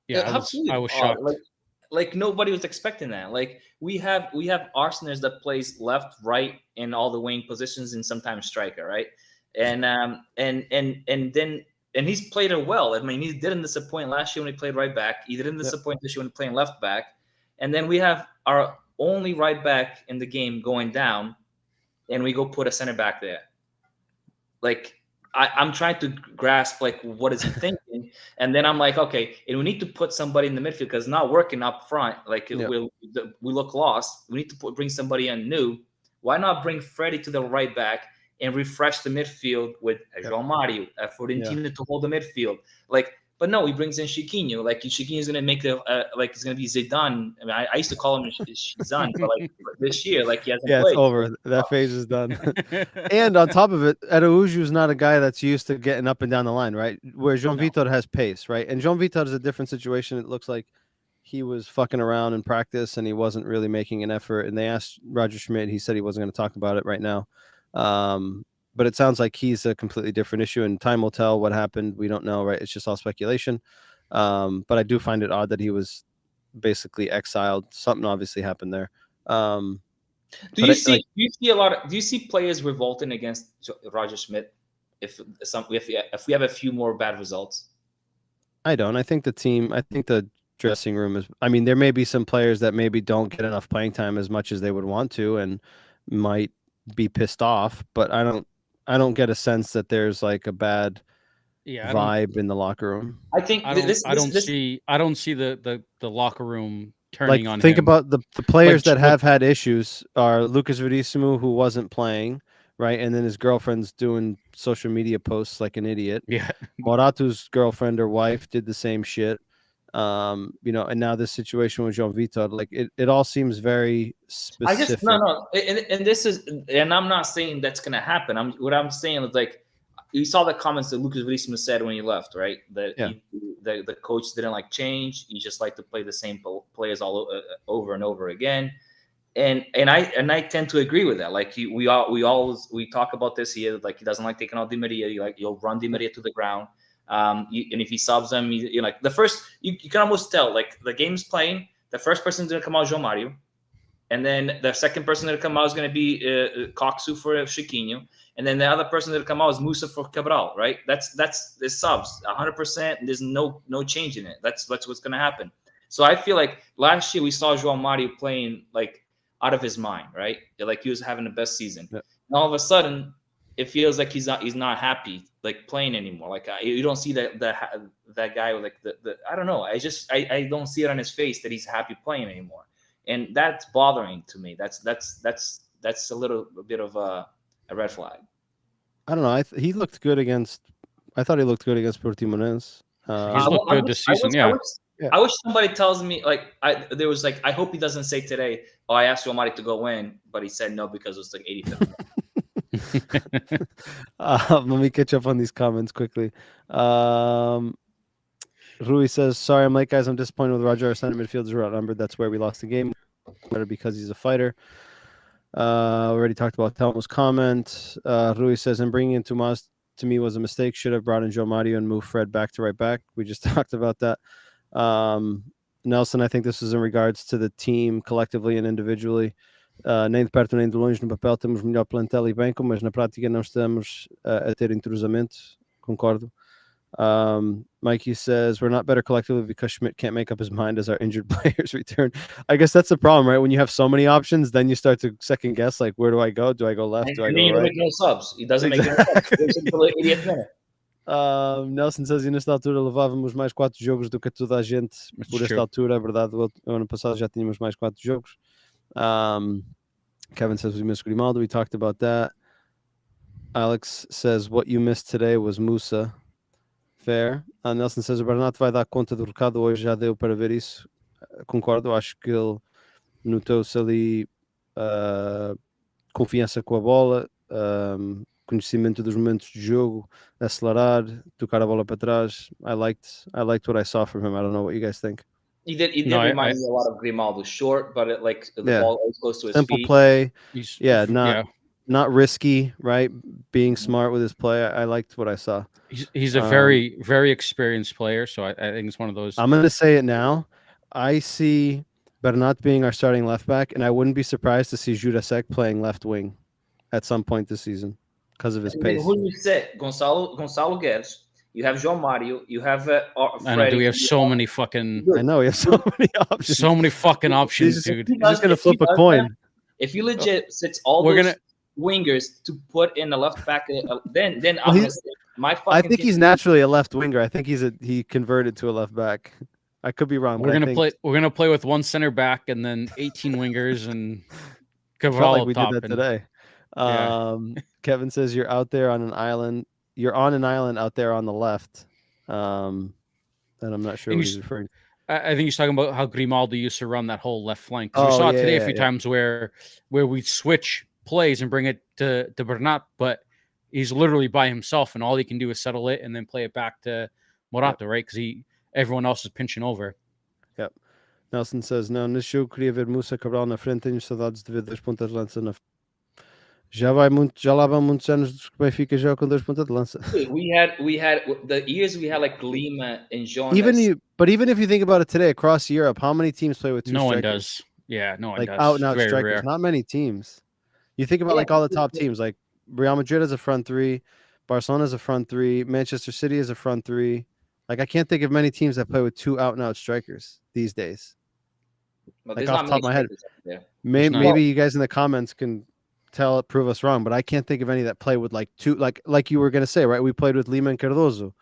Yeah, I was shocked. like nobody was expecting that. Like we have Arsenal that plays left, right, in all the wing positions, and sometimes striker, right? And he's played it well. I mean, he didn't disappoint last year when he played right back. He didn't disappoint this year when he playing left back. And then we have our only right back in the game going down, and we go put a center back there. Like I'm trying to grasp like what is he thinking, and then I'm like, okay, and we need to put somebody in the midfield because it's not working up front. Like we look lost. We need to bring somebody in new. Why not bring Freddie to the right back and refresh the midfield with João Mario, Florentino to hold the midfield? Like, but no, he brings in Chiquinho. Like Chiquinho is going to make like he's going to be Zidane. I mean, I used to call him Zidane, but like this year, like he hasn't played. It's over. That phase is done. And on top of it, Araújo is not a guy that's used to getting up and down the line, right? Where João Vitor has pace, right? And João Vitor is a different situation. It looks like he was fucking around in practice and he wasn't really making an effort. And they asked Roger Schmidt. He said he wasn't going to talk about it right now. But it sounds like he's a completely different issue, and time will tell what happened. We don't know, right? It's just all speculation. But I do find it odd that he was basically exiled. Something obviously happened there. Do you see players revolting against Roger Schmidt if we have a few more bad results? I don't. I think the dressing room is. I mean, there may be some players that maybe don't get enough playing time as much as they would want to, and might be pissed off. But I don't get a sense that there's like a bad vibe in the locker room. I think I don't see the locker room turning on think him. about the players that have had issues are Lucas Verissimo, who wasn't playing, right? And then his girlfriend's doing social media posts like an idiot. Yeah. Moratu's girlfriend or wife did the same shit. And now this situation with João Vitor, like it all seems very specific. And I'm not saying that's gonna happen. What I'm saying is like you saw the comments that Lucas Verissimo said when he left, right? That the coach didn't like change. He just liked to play the same players all over and over again. And I tend to agree with that. Like we talk about this here. Like he doesn't like taking out Di Maria. You'll run Di Maria to the ground. And if he subs them, you like the first. You can almost tell like the game's playing. The first person is going to come out João Mario, and then the second person going to come out is going to be Coxu for Chiquinho, and then the other person going to come out is Musa for Cabral. Right? That's the subs 100%. There's no change in it. That's what's going to happen. So I feel like last year we saw João Mario playing like out of his mind, right? Like he was having the best season. Yeah. And all of a sudden, it feels like he's not happy like playing anymore. Like you don't see that guy with like the I don't know. I don't see it on his face that he's happy playing anymore, and that's bothering to me. That's a little bit of a red flag. I don't know. He looked good against. I thought he looked good against Portimonense. He's looked good this season. I wish somebody tells me like there was like I hope he doesn't say today. Oh, I asked Omari to go in, but he said no because it was like 85th. Let me catch up on these comments quickly. Rui says, sorry I'm late, guys. I'm disappointed with Roger. Our center midfielders were outnumbered. That's where we lost the game. Better because he's a fighter. Already talked about Telmo's comment. Rui says, and bringing in Tomas to me was a mistake. Should have brought in João Mario and moved Fred back to right back. We just talked about that. Nelson, I think this is in regards to the team collectively and individually. Nem de perto nem de longe no papel temos melhor plantel e banco, mas na prática não estamos a ter entrosamento. Concordo. Mikey says we're not better collectively because Schmidt can't make up his mind as our injured players return. I guess that's the problem, right? When you have so many options, then you start to second guess, like, where do I go? Do I go left? Do I go right? Make no subs. He doesn't make no subs. Nelson says, e nesta altura levávamos mais 4 jogos do que toda a gente por esta altura. É verdade, o ano passado já tínhamos mais 4 jogos. Kevin says we missed Grimaldo. We talked about that. Alex says what you missed today was Musa. Fair. Nelson says o Bernardo vai dar conta do recado. Hoje já deu para ver isso. Concordo. Acho que ele notou-se ali confiança com a bola, conhecimento dos momentos de jogo, acelerar, tocar a bola para trás. I liked what I saw from him. I don't know what you guys think. He did remind me a lot of Grimaldo. Short, but the ball always goes to his simple feet. Play. Not risky, right? Being smart with his play. I liked what I saw. He's a very, very experienced player. So I think it's one of those. I'm going to say it now. I see Bernat being our starting left back, and I wouldn't be surprised to see Jurasek playing left wing at some point this season because of his And then pace. who do you say? Gonçalo Guedes. You have João Mario. You have I know. Do we Freddie. have so many fucking I know we have so many options. so many fucking options, dude? He's just gonna flip a coin. If you legit sits all We're those wingers to put in the left back, then Well, I'm gonna say my fucking. I think he's naturally a left winger. I think he converted to a left back. I could be wrong. We're gonna play with one center back and then 18 wingers and Felt Cabral like we top. did that today. Yeah. Kevin says you're out there on an island. You're on an island out there on the left. And I'm not sure And what you he's referring to. I think he's talking about how Grimaldo used to run that whole left flank. 'Cause Oh, we saw it yeah, today a yeah, few yeah. times where we switch plays and bring it to Bernat, but he's literally by himself, and all he can do is settle it and then play it back to Morata, right? Because everyone else is pinching over. Yep. Nelson says, não, neste jogo queria ver Musa Cabral na frente, tenho saudades de ver dois pontas de lança na frente. Já lá vão muitos anos que o Benfica joga com dois pontas de lança. We had the years we had like Lima and Jonas. Even if you think about it today across Europe, how many teams play with two No strikers? one does. Yeah, no one Like does. out and out It's very strikers. rare. Not many teams. You think about like all the top teams, like Real Madrid as a front three, Barcelona as a front three, Manchester City as a front three. Like I can't think of many teams that play with two out and out strikers these days. Well, Like there's off not the top of my many head. there. Maybe you guys in the comments can prove us wrong, but I can't think of any that play with like two, like you were gonna say, right? We played with Lima and Cardozo,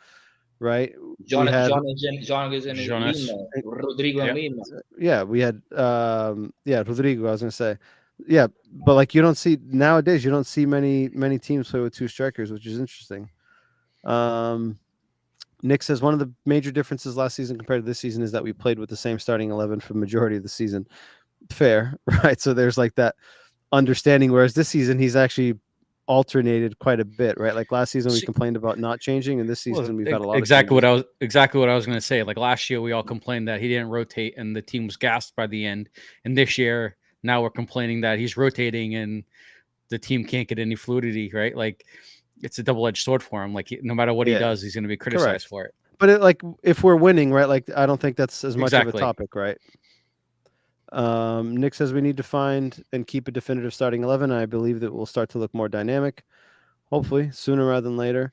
right? Jonas and Jonas. Lima, Rodrigo and Lima. Yeah, we had Rodrigo, I was gonna say. Yeah, but like you don't see nowadays, you don't see many teams play with two strikers, which is interesting. Nick says one of the major differences last season compared to this season is that we played with the same starting 11 for the majority of the season. Fair, right? So there's like that understanding, whereas this season he's actually alternated quite a bit, right? Like last season we complained about not changing, and this season we've had a lot exactly of what I was going to say. Like last year we all complained that he didn't rotate and the team was gassed by the end, and this year now we're complaining that he's rotating and the team can't get any fluidity, right? Like it's a double-edged sword for him. Like no matter what he does, he's going to be criticized for it. But like if we're winning, right? Like I don't think that's as much of a topic, right? Nick says we need to find and keep a definitive starting 11. I believe that we'll start to look more dynamic, hopefully sooner rather than later.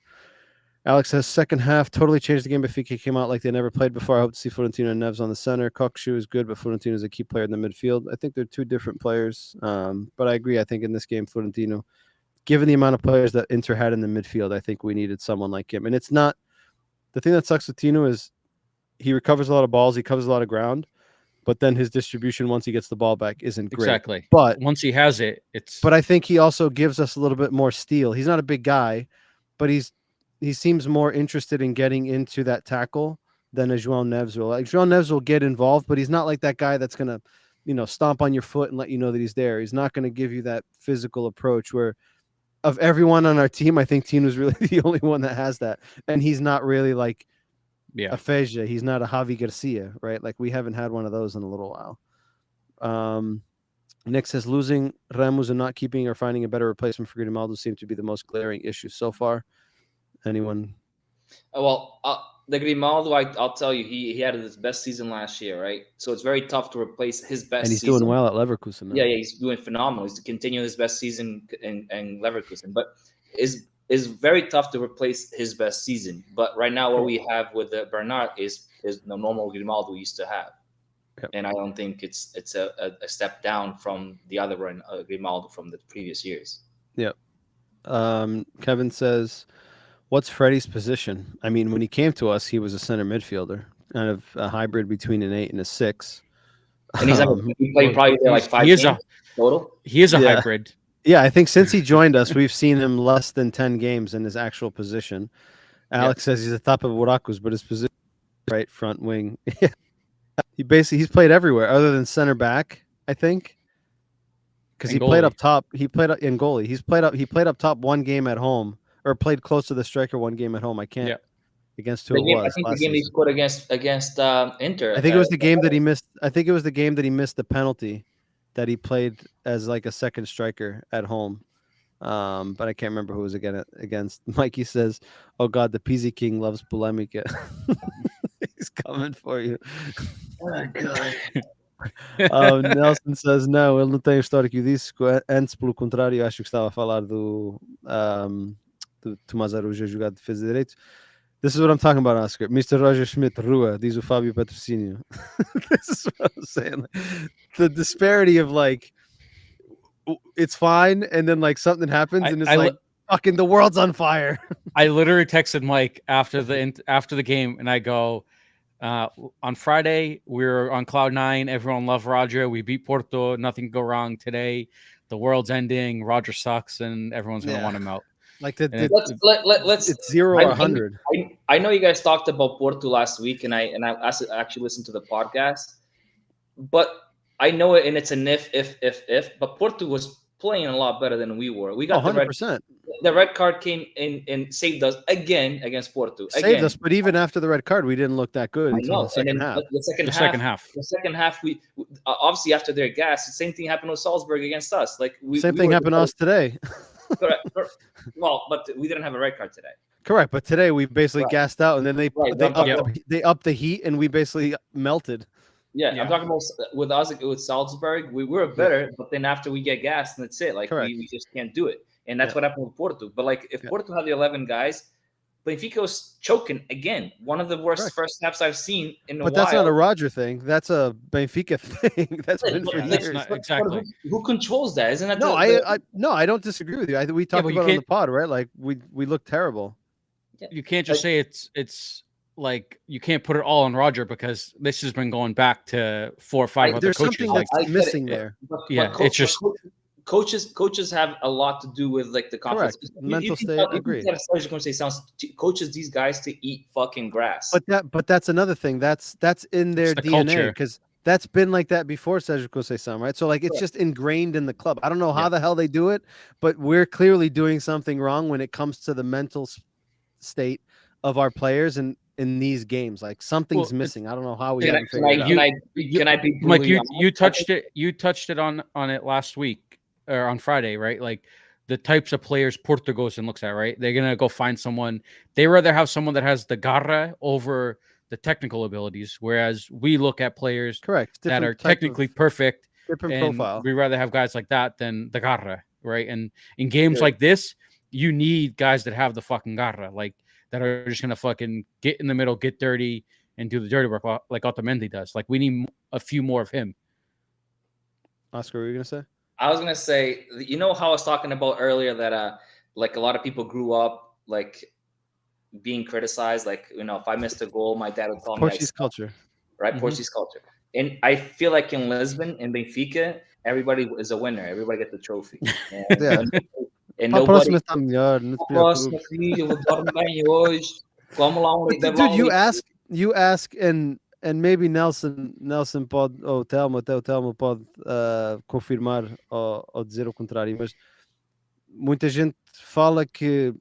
Alex says second half totally changed the game. Benfica came out like they never played before. I hope to see Florentino and Neves on the center. Kokshu is good, but Florentino is a key player in the midfield. I think they're two different players, but I agree. I think in this game, Florentino, given the amount of players that Inter had in the midfield, I think we needed someone like him. And it's not the thing that sucks with Tino is he recovers a lot of balls, he covers a lot of ground. But then his distribution once he gets the ball back isn't great. Exactly. But once he has it, it's. But I think he also gives us a little bit more steel. He's not a big guy, but he seems more interested in getting into that tackle than a João Neves will. Like João Neves will get involved, but he's not like that guy that's gonna, stomp on your foot and let you know that he's there. He's not gonna give you that physical approach. Where of everyone on our team, I think Tino's really the only one that has that, and he's not really like. A Feja, he's not a Javi Garcia, right? Like we haven't had one of those in a little while. Nick says losing Ramos and not keeping or finding a better replacement for Grimaldo seem to be the most glaring issue so far. Anyone? Well, the Grimaldo, I'll tell you, he had his best season last year, right? So it's very tough to replace his best. And he's season. Doing well at Leverkusen now. Yeah, he's doing phenomenal. He's to continue his best season in Leverkusen, but is very tough to replace his best season. But right now, what we have with the Bernat is the normal Grimaldo we used to have, and I don't think it's a step down from the other Grimaldo from the previous years. Yep. Kevin says, "What's Freddie's position?" I mean, when he came to us, he was a center midfielder, kind of a hybrid between an 8 and a 6. And he played probably there like 5 games total. He is a hybrid. Yeah, I think since he joined us, we've seen him less than 10 games in his actual position. Alex says he's the top of Burakus, but his position right front wing. He's played everywhere other than center back, I think. Because he played up top. He played in goalie. He played up top one game at home, or played close to the striker one game at home. I can't against who it was. I think the game he scored against Inter. I think it was the game that he missed. I think it was the game that he missed the penalty that he played as like a second striker at home. But I can't remember who was against. Mikey says, "Oh God, the Pizzi King loves polemica." He's coming for you. Nelson says não, ele não tem a história que eu disse. Antes, pelo contrário, acho que estava a falar do Tomás Araújo a jogar de defesa direito. This is what I'm talking about, Oscar. Mr. Roger Schmidt, Rua, diz o Fábio Patrocínio. This is what I'm saying. The disparity of like, it's fine, and then like something happens, and it's like fucking the world's on fire. I literally texted Mike after the game, and I go, on Friday we were on cloud 9. Everyone loved Roger. We beat Porto. Nothing can go wrong today. The world's ending. Roger sucks, and everyone's gonna want him out. Like let's it's 0 or 100. I know you guys talked about Porto last week, and I actually listened to the podcast, but I know it, and it's an if. But Porto was playing a lot better than we were. We got 100%. The red card came in and saved us again against Porto. Saved us, but even after the red card, we didn't look that good until the second half. The second half, we obviously after their gas, the same thing happened with Salzburg against us. Like same thing happened to us today. Correct. Well, but we didn't have a red card today. Correct, but today we basically gassed out, and then they upped the heat, and we basically melted. Yeah, I'm talking about with us with Salzburg. We were better, but then after we get gassed, and that's it. Like we just can't do it, and that's what happened with Porto. But like if Porto had the 11 guys, Benfica was choking again. One of the worst first halves I've seen in a while. But that's not a Roger thing. That's a Benfica thing. That's been for years. Exactly. Who controls that? Isn't that? No, I don't disagree with you. We talked about it on the pod, right? Like we look terrible. You can't just say it's like you can't put it all on Roger, because this has been going back to 4 or 5 other coaches. There's something that's missing there. It's just coaches have a lot to do with like the confidence. Mental state. Agree. Coaches these guys to eat fucking grass. But that's another thing. That's in their DNA, because that's been like that before Sérgio Conceição, right? So like it's just ingrained in the club. I don't know how the hell they do it, but we're clearly doing something wrong when it comes to the mental state of our players and in these games. Like something's missing. I don't know how we haven't figured it out. Can I be Mike, you touched it on it last week or on Friday, right? Like the types of players Porto goes and looks at, right? They're gonna go find someone. They rather have someone that has the garra over the technical abilities, whereas we look at players that are technically perfect. Different profile. We rather have guys like that than the garra, right? And in games like this, you need guys that have the fucking garra, like that are just gonna fucking get in the middle, get dirty, and do the dirty work like Otamendi does. Like we need a few more of him. Oscar, what were you gonna say? I was gonna say, you know how I was talking about earlier that like a lot of people grew up like being criticized. Like, you know, if I missed a goal, my dad would tell me Portuguese culture, right? Mm-hmm. Portuguese culture. And I feel like in Lisbon, in Benfica, everybody is a winner. Everybody gets the trophy. And nobody. Dude, you ask, and maybe Nelson pode, ou Telmo pode confirmar ou dizer o contrário, mas muita gente fala que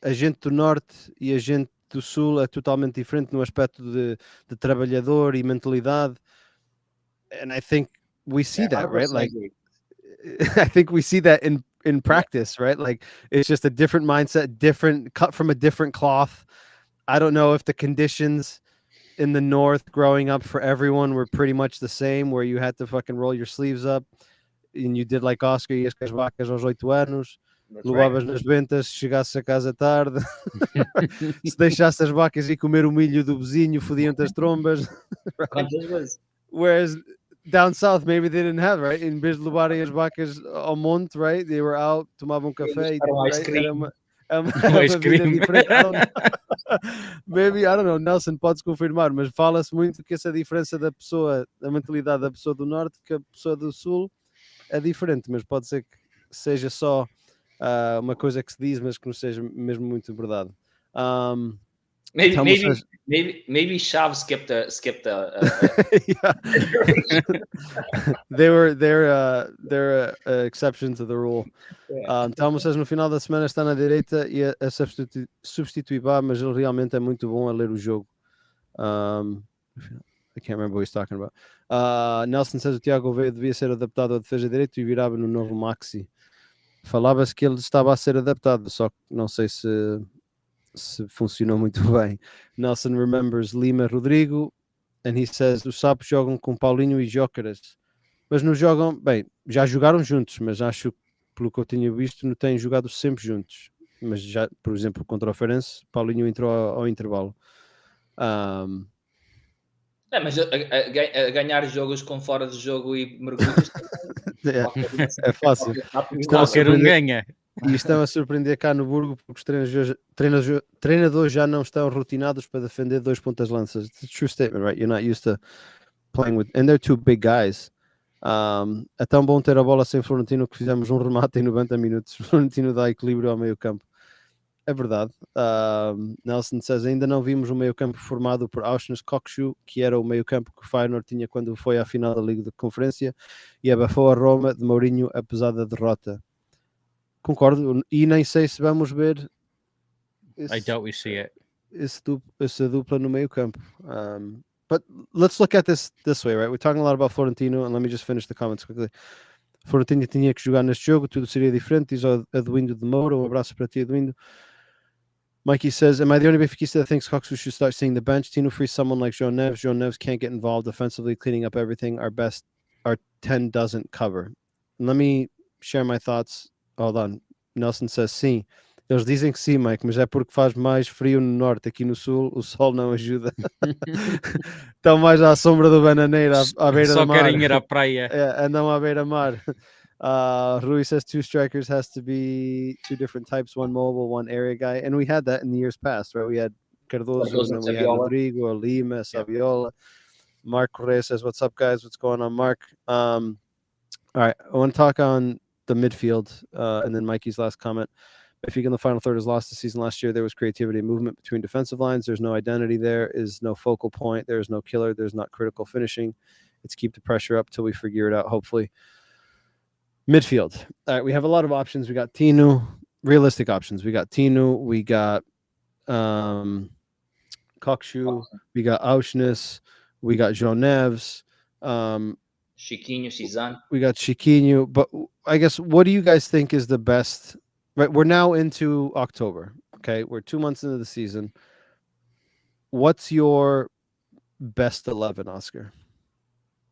a gente do Norte e a gente do Sul é totalmente diferente no aspecto de trabalhador e mentalidade. And I think we see that, right? Like, I think we see that in practice, right? Like it's just a different mindset, different cut from a different cloth. I don't know if the conditions in the North growing up for everyone were pretty much the same, where you had to fucking roll your sleeves up and you did like Oscar, ias com as vacas aos 8 anos, levavas nas ventas, chegasses a casa tarde, se deixasse as vacas e comer o milho do vizinho, fodiam-te as trombas. Right? Whereas down south, maybe they didn't have, right? Em vez de levarem as vacas ao monte, right? They were out, tomavam café. Maybe, I don't know, Nelson, podes confirmar, mas fala-se muito que essa diferença da pessoa, da mentalidade da pessoa do Norte, que a pessoa do Sul é diferente, mas pode ser que seja só uma coisa que se diz, mas que não seja mesmo muito verdade. Maybe Shav skipped they're exception to the rule. Telmo says no final da semana está na direita e a substituir Bá, mas ele realmente é muito bom a ler o jogo. I can't remember what he's talking about. Nelson says o Tiago Gouveia devia ser adaptado à defesa direita e virava no novo Maxi. Falava-se que ele estava a ser adaptado, só que não sei se funcionou muito bem. Nelson remembers Lima Rodrigo. and he says, os sapos jogam com Paulinho e Gyökeres, mas não jogam, bem, já jogaram juntos, mas acho, pelo que eu tinha visto, não têm jogado sempre juntos. Mas já, por exemplo, contra o Farense, Paulinho entrou ao intervalo. Mas a ganhar jogos com fora de jogo e mergulhos é fácil. Qualquer ganha. E estão a surpreender cá no Burgo porque os treinadores já não estão rotinados para defender 2 pontas-lanças. It's a true statement, right? You're not used to playing with... And they're two big guys. É tão bom ter a bola sem Florentino que fizemos um remate em 90 minutos. Florentino dá equilíbrio ao meio campo. É verdade. Nelson says, ainda não vimos um meio campo formado por Auschwitz Kokshu, que era o meio campo que o Feyenoord tinha quando foi à final da Liga de Conferência e abafou a Roma de Mourinho apesar da derrota. Concordo, e nem sei se vamos ver I doubt we see it. essa dupla no meio campo. But let's look at this way, right? We're talking a lot about Florentino, and let me just finish the comments quickly. Florentino tinha que jogar neste jogo, tudo seria diferente. Diz ao Eduindo de Moura, um abraço para ti, Eduindo. Mikey says, am I the only Benfiquista that thinks Coxu should start seeing the bench? Tino frees someone like João Neves. João Neves can't get involved defensively, cleaning up everything. Our 10 doesn't cover. Let me share my thoughts. Hold on. Nelson says, sim. Eles dizem que sim, Mike, mas é porque faz mais frio no norte. Aqui no sul, o sol não ajuda. Estão mais à sombra do bananeiro, à beira Só do mar. querem ir à praia. Andam à beira-mar. Rui says 2 strikers has to be 2 different types, one mobile, one area guy. And we had that in the years past, right? We had Cardozo, and then we had Rodrigo, Lima, Saviola. Mark Correa says, what's up, guys? What's going on, Mark? All right, I want to talk on the midfield, and then Mikey's last comment. Benfica in the final third has lost the season last year. There was creativity and movement between defensive lines. There's no identity. There is no focal point. There's no killer. There's not critical finishing. It's keep the pressure up till we figure it out, hopefully. Midfield. All right, we have a lot of options. We got Tinu, realistic options. We got Tinu. We got Kokshu. We got Auschwitz. We got João Neves. Chiquinho, Cizan. We got Chiquinho. But I guess, what do you guys think is the best? Right, we're now into October. Okay, we're 2 months into the season. What's your best 11, Oscar?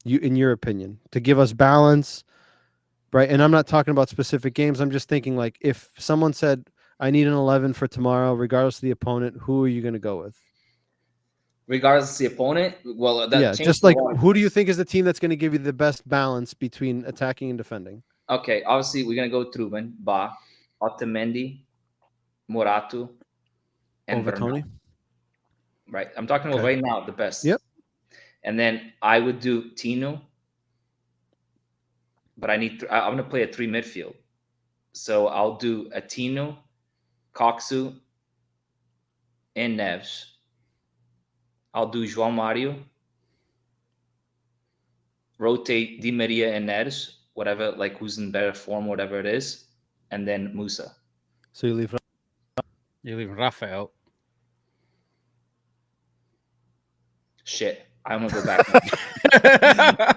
In your opinion, to give us balance, right? And I'm not talking about specific games. I'm just thinking, like, if someone said, I need an 11 for tomorrow, regardless of the opponent, who are you going to go with? Regardless of the opponent? Well, that just like, who do you think is the team that's going to give you the best balance between attacking and defending? Okay, obviously, we're going to go Truben, Ba, Otamendi, Moratu, and Tony. Right. I'm talking about right now, the best. Yep. And then I would do Tino, but I'm going to play a 3 midfield. So I'll do a Tino, Coxu, and Neves. I'll do João Mario, rotate Di Maria and Neres, whatever, like who's in better form, whatever it is, and then Musa. So you leave Rafa out. Shit. I'm gonna go back.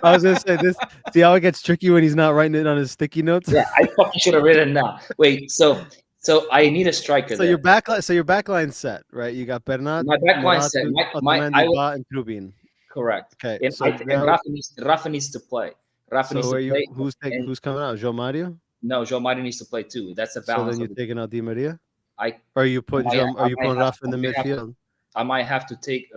I was gonna say this. See how it gets tricky when he's not writing it on his sticky notes. Yeah, I fucking should have written now. Wait, so I need a striker. So your backline set, right? You got Bernat. My backline set. And Trubin. Correct. Okay. And, So Rafa needs to play. Rafa needs to play. Who's coming out? João Mario. No, João Mario needs to play too. That's the balance. So then you're taking out Di Maria. Or are you putting Rafa in the midfield? I might have to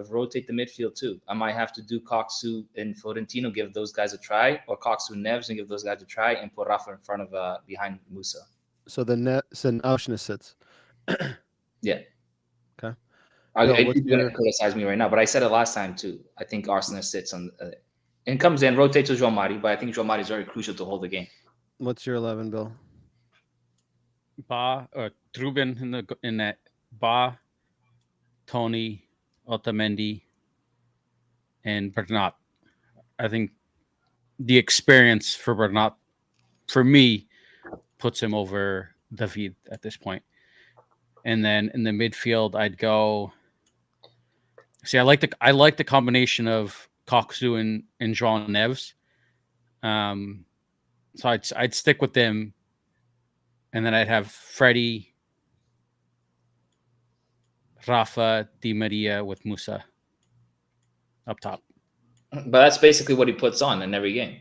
rotate the midfield too. I might have to do Coxu and Florentino, give those guys a try, or Coxu and Neves and give those guys a try, and put Rafa in front of behind Musa. So Auschwitz sits. Yeah. Okay. You're going to criticize me right now, but I said it last time too. I think Arsenal sits on and comes in, rotates to João Mario, but I think João Mario is very crucial to hold the game. What's your 11, Bill? Trubin in that. Ba, Tony, Otamendi, and Bernat. I think the experience for Bernat, for me, puts him over David at this point. And then in the midfield, I'd go. See, I like the combination of Coxu and João Neves. So I'd stick with them, and then I'd have Freddie, Rafa, Di Maria with Musa up top. But that's basically what he puts on in every game.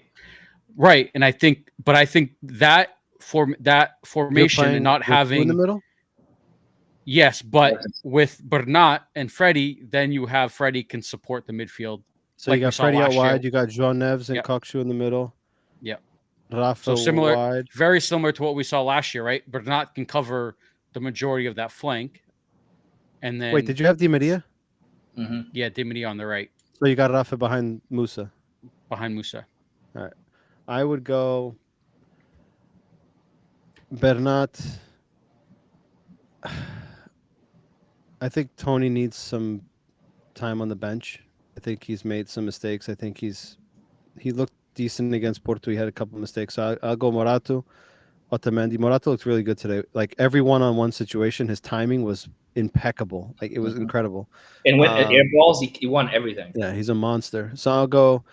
Right, and I think that formation and not having in the middle. Yes, but with Bernat and Freddie, then you have Freddie can support the midfield. So you got Freddie out wide. You got João Neves and Kokshu in the middle. Yep. Rafa so similar, wide. very similar to what we saw last year, right? Bernat can cover the majority of that flank. And then wait, did you have Di Maria? Mm-hmm. Yeah, Di Maria on the right. So you got Rafa behind Musa. Behind Musa. All right. I would go Bernat. I think Tony needs some time on the bench. I think he's made some mistakes. I think he looked decent against Porto. He had a couple of mistakes. So I'll go Morato, Otamendi. Morato looked really good today. Like every one-on-one situation, his timing was impeccable. Like it was incredible. And with air balls, he won everything. Yeah, he's a monster. So I'll go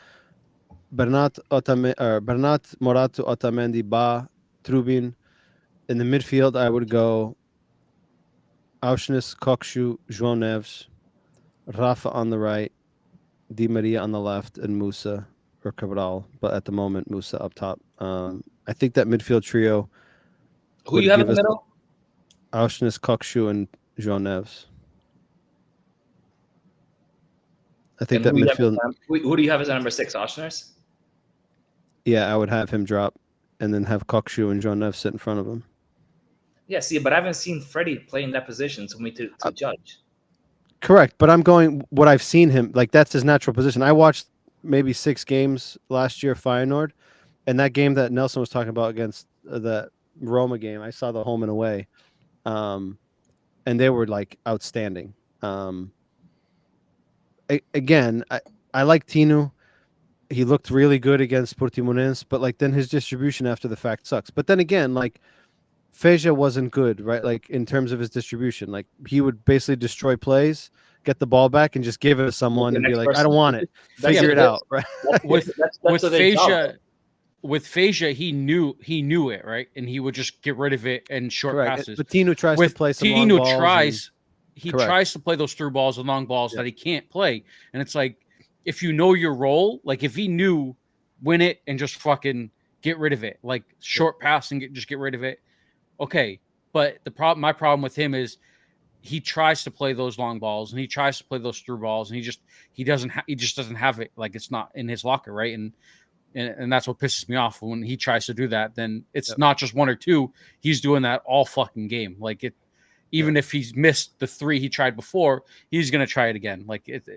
Bernat, Morato, Otamendi, Ba, Trubin. In the midfield, I would go Auschnis, Kokshu, João Neves, Rafa on the right, Di Maria on the left, and Musa or Cabral. But at the moment, Musa up top. I think that midfield trio. Who do you have in the middle? Auschnis, Kokshu, and João Neves. I think that midfield. Who do you have as number 6? Auschnis? Yeah, I would have him drop and then have Kokshu and João Neves sit in front of him. Yeah, see, but I haven't seen Freddie play in that position for me to judge. Correct, but I'm going what I've seen him, like that's his natural position. I watched maybe 6 games last year, Feyenoord, and that game that Nelson was talking about against the Roma game, I saw the home and away, and they were like outstanding. Again, I like Tino. He looked really good against Portimonense, but like then his distribution after the fact sucks. But then again, like Feja wasn't good, right? Like in terms of his distribution, like he would basically destroy plays, get the ball back, and just give it to someone and be like, "I don't want it. Figure it out." Right? With Feja, he knew it, right? And he would just get rid of it and short passes. But Tino tries to play some long balls. Tries to play those through balls and long balls that he can't play. And it's like, if you know your role, like if he knew, win it and just fucking get rid of it, like short pass and just get rid of it. Okay, but my problem with him is he tries to play those long balls and he tries to play those through balls and he just doesn't have it. Like it's not in his locker, right? And that's what pisses me off when he tries to do that. Then it's not just 1 or 2. He's doing that all fucking game. Like it, even if he's missed the 3 he tried before, he's gonna try it again. Like it.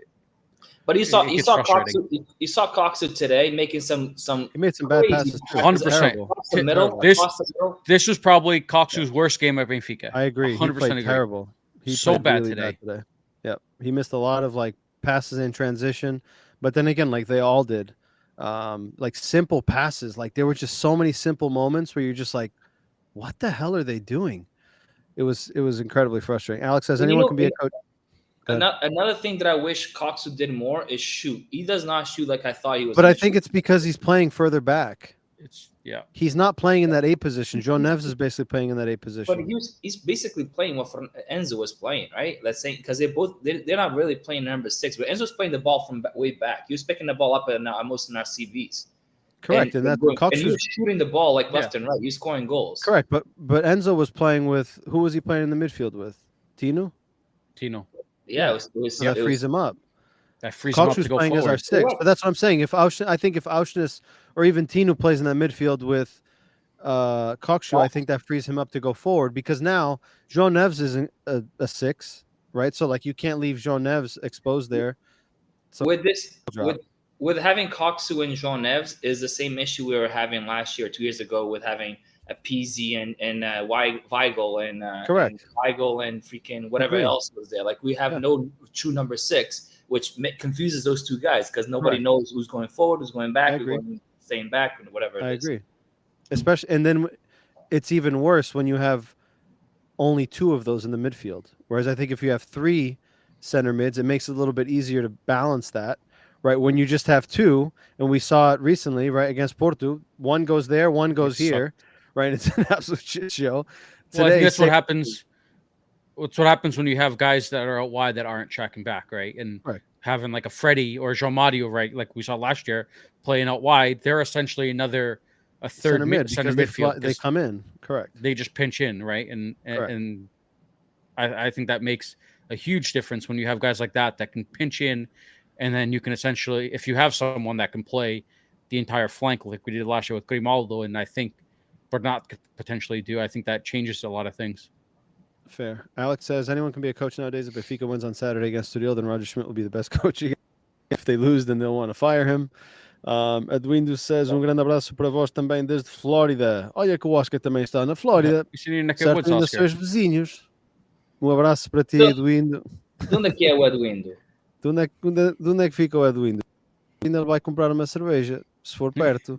But you saw Koksu today making some. He made some bad passes. 100%. This was probably Koksu's worst game at Benfica. I agree. 100% he played terrible. He so bad, really today. Bad today. Yep. He missed a lot of like passes in transition, but then again, like they all did, like simple passes. Like there were just so many simple moments where you're just like, what the hell are they doing? It was incredibly frustrating. Alex says anyone can be a coach. Another thing that I wish Koksu did more is shoot. He does not shoot like I thought he was. But I think it's because he's playing further back. He's not playing in that 8 position. João Neves is basically playing in that 8 position. But he's basically playing what Enzo was playing, right? Let's say because they're not really playing number 6, but Enzo's playing the ball from way back. He was picking the ball up almost in our CVs. Correct, and he was shooting the ball like left and right. He was scoring goals. Correct, but Enzo was playing with who was he playing in the midfield with? Tino. Yeah, that frees him up. That frees him up to go playing forward. As our 6, but that's what I'm saying. If Auschnis or even Tino plays in that midfield with Kokshu, I think that frees him up to go forward because now João Neves isn't a 6, right? So like you can't leave João Neves exposed there. So with having Koksu and João Neves is the same issue we were having last year, 2 years ago, with having a PZ and Weigl and correct and Weigl and freaking whatever else was there. Like we have no true number 6, which confuses those 2 guys because nobody knows who's going forward, who's going back, who's staying back, and whatever. I agree. Especially, and then it's even worse when you have only 2 of those in the midfield. Whereas I think if you have 3 center mids, it makes it a little bit easier to balance that. Right, when you just have 2, and we saw it recently, right, against Porto, 1 goes there, 1 goes here, right? It's an absolute shit show. Well, I think that's what happens. it's what happens when you have guys that are out wide that aren't tracking back, right? And Right. having like a Freddie or João Mario, right, like we saw last year, playing out wide, they're essentially a third Center mid center because midfield. they come in. Correct. They just pinch in, right? And I think that makes a huge difference when you have guys like that can pinch in, and then you can essentially, if you have someone that can play the entire flank like we did last year with Grimaldo, and I think Bernat could potentially do, I think that changes a lot of things. Fair. Alex says anyone can be a coach nowadays. If Benfica wins on Saturday against Estoril, then Roger Schmidt will be the best coach again. If they lose, then they'll want to fire him. Edwindo says grande abraço para vós também desde Flórida. Olha que o Oscar também está na Flórida. Certo, ainda seus vizinhos. Abraço para ti, Edwindo. De onde é que é o Edwindo? De onde é que fica o Edwindo? Ainda vai comprar uma cerveja, se for perto.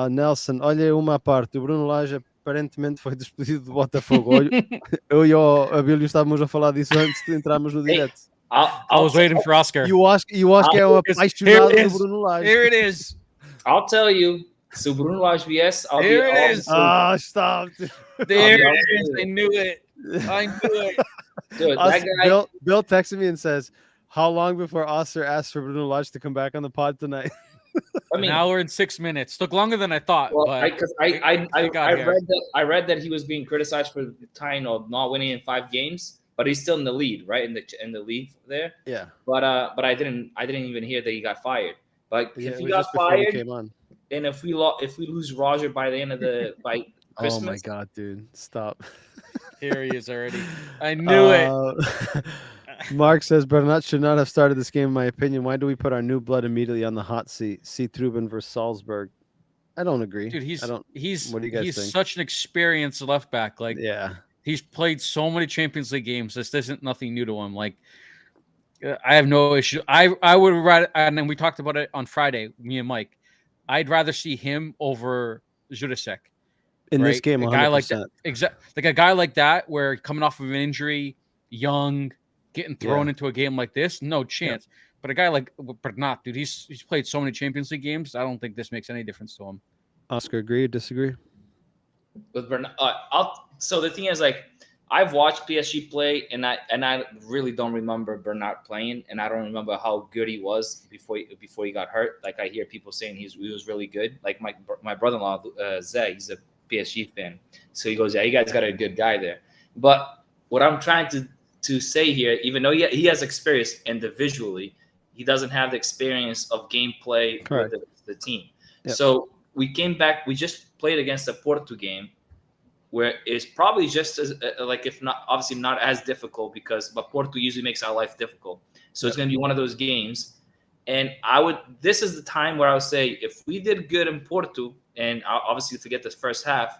Nelson, olha uma à parte. O Bruno Lage aparentemente foi despedido do Botafogo. Eu e o Abílio estávamos a falar disso antes de entrarmos no direto. I was waiting for Oscar. E o Oscar é um apaixonado do Bruno Lage. Here it is. I'll tell you. Se o Bruno Lage viesse, I'll Here it is. Stop. There it is. I knew it. Dude, that guy... Bill texted me and says, how long before Oscar asked for Bruno Lage to come back on the pod tonight? I mean, an hour and 6 minutes. Took longer than I thought. Well, but I read that he was being criticized for not winning in 5 games, but he's still in the lead, right? In the lead there. Yeah. But I didn't even hear that he got fired. But if he got fired, and if we lose Roger by the end of by Christmas, oh my God, dude, stop. Here he is already. I knew it. Mark says Bernat should not have started this game, in my opinion. Why do we put our new blood immediately on the hot seat? See Trubin versus Salzburg. I don't agree. Dude, he's what do you guys think? Such an experienced left back. Like, yeah, he's played so many Champions League games. This isn't nothing new to him. Like, I have no issue. I would rather, and then we talked about it on Friday, me and Mike. I'd rather see him over Jurasek. In this game, 100%. A guy like that, like a guy like that, where coming off of an injury, young, getting thrown into a game like this, no chance. Yeah. But a guy like Bernat, dude, he's played so many Champions League games. I don't think this makes any difference to him. Oscar, agree or disagree? With Bernat, so the thing is, like, I've watched PSG play, and I really don't remember Bernat playing, and I don't remember how good he was before he got hurt. Like, I hear people saying he was really good. Like my brother-in-law Zay, he's a PSG fan, so he goes, yeah, you guys got a good guy there. But what I'm trying to say here, even though he has experience individually, he doesn't have the experience of gameplay with the team. Yep. So we came back. We just played against the Porto game, where it's probably just as like, if not, obviously not as difficult, but Porto usually makes our life difficult. So it's going to be one of those games. And this is the time where I would say, if we did good in Porto, and obviously forget this first half,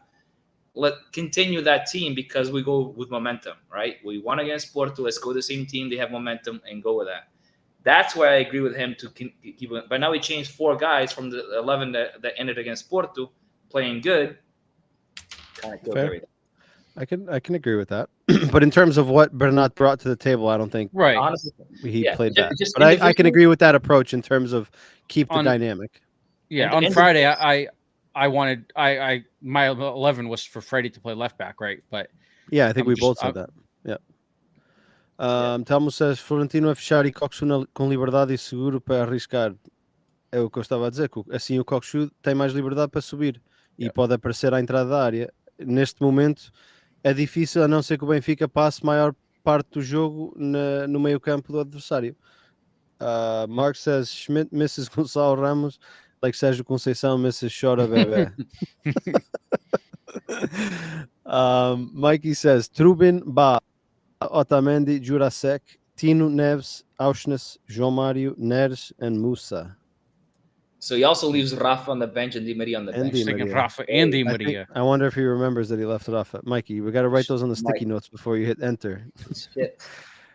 let's continue that team, because we go with momentum, right? We won against Porto. Let's go the same team. They have momentum, and go with that. That's where I agree with him to keep it. But now we changed 4 guys from the 11 that ended against Porto playing good. Kind of killed everything. I can agree with that. But in terms of what Bernat brought to the table, I don't think honestly, he played that. But I can agree with that approach in terms of keep the dynamic. Yeah, on Friday, I wanted my 11 was for Freddie to play left back, right? But yeah, I think we both said that. Yeah. Telmo says Florentino a fechar e Coxu com liberdade e seguro para arriscar. É o que eu estava a dizer. Assim o Coxu tem mais liberdade para subir e pode aparecer à entrada da área. Neste momento é difícil, a não ser que o Benfica passe maior parte do jogo no meio campo do adversário. Mark says Schmidt misses Gonçalo Ramos like Sérgio Conceição misses Chora Bebé. Mikey says Trubin, Ba, Otamendi, Jurasek, Tino, Neves, Auschnes, João Mário, Neres, and Musa. So he also leaves Rafa on the bench and Di Maria on the bench. Rafa and Di Maria. I wonder if he remembers that he left it off. Mikey, we got to write those on the sticky notes before you hit enter. Shit.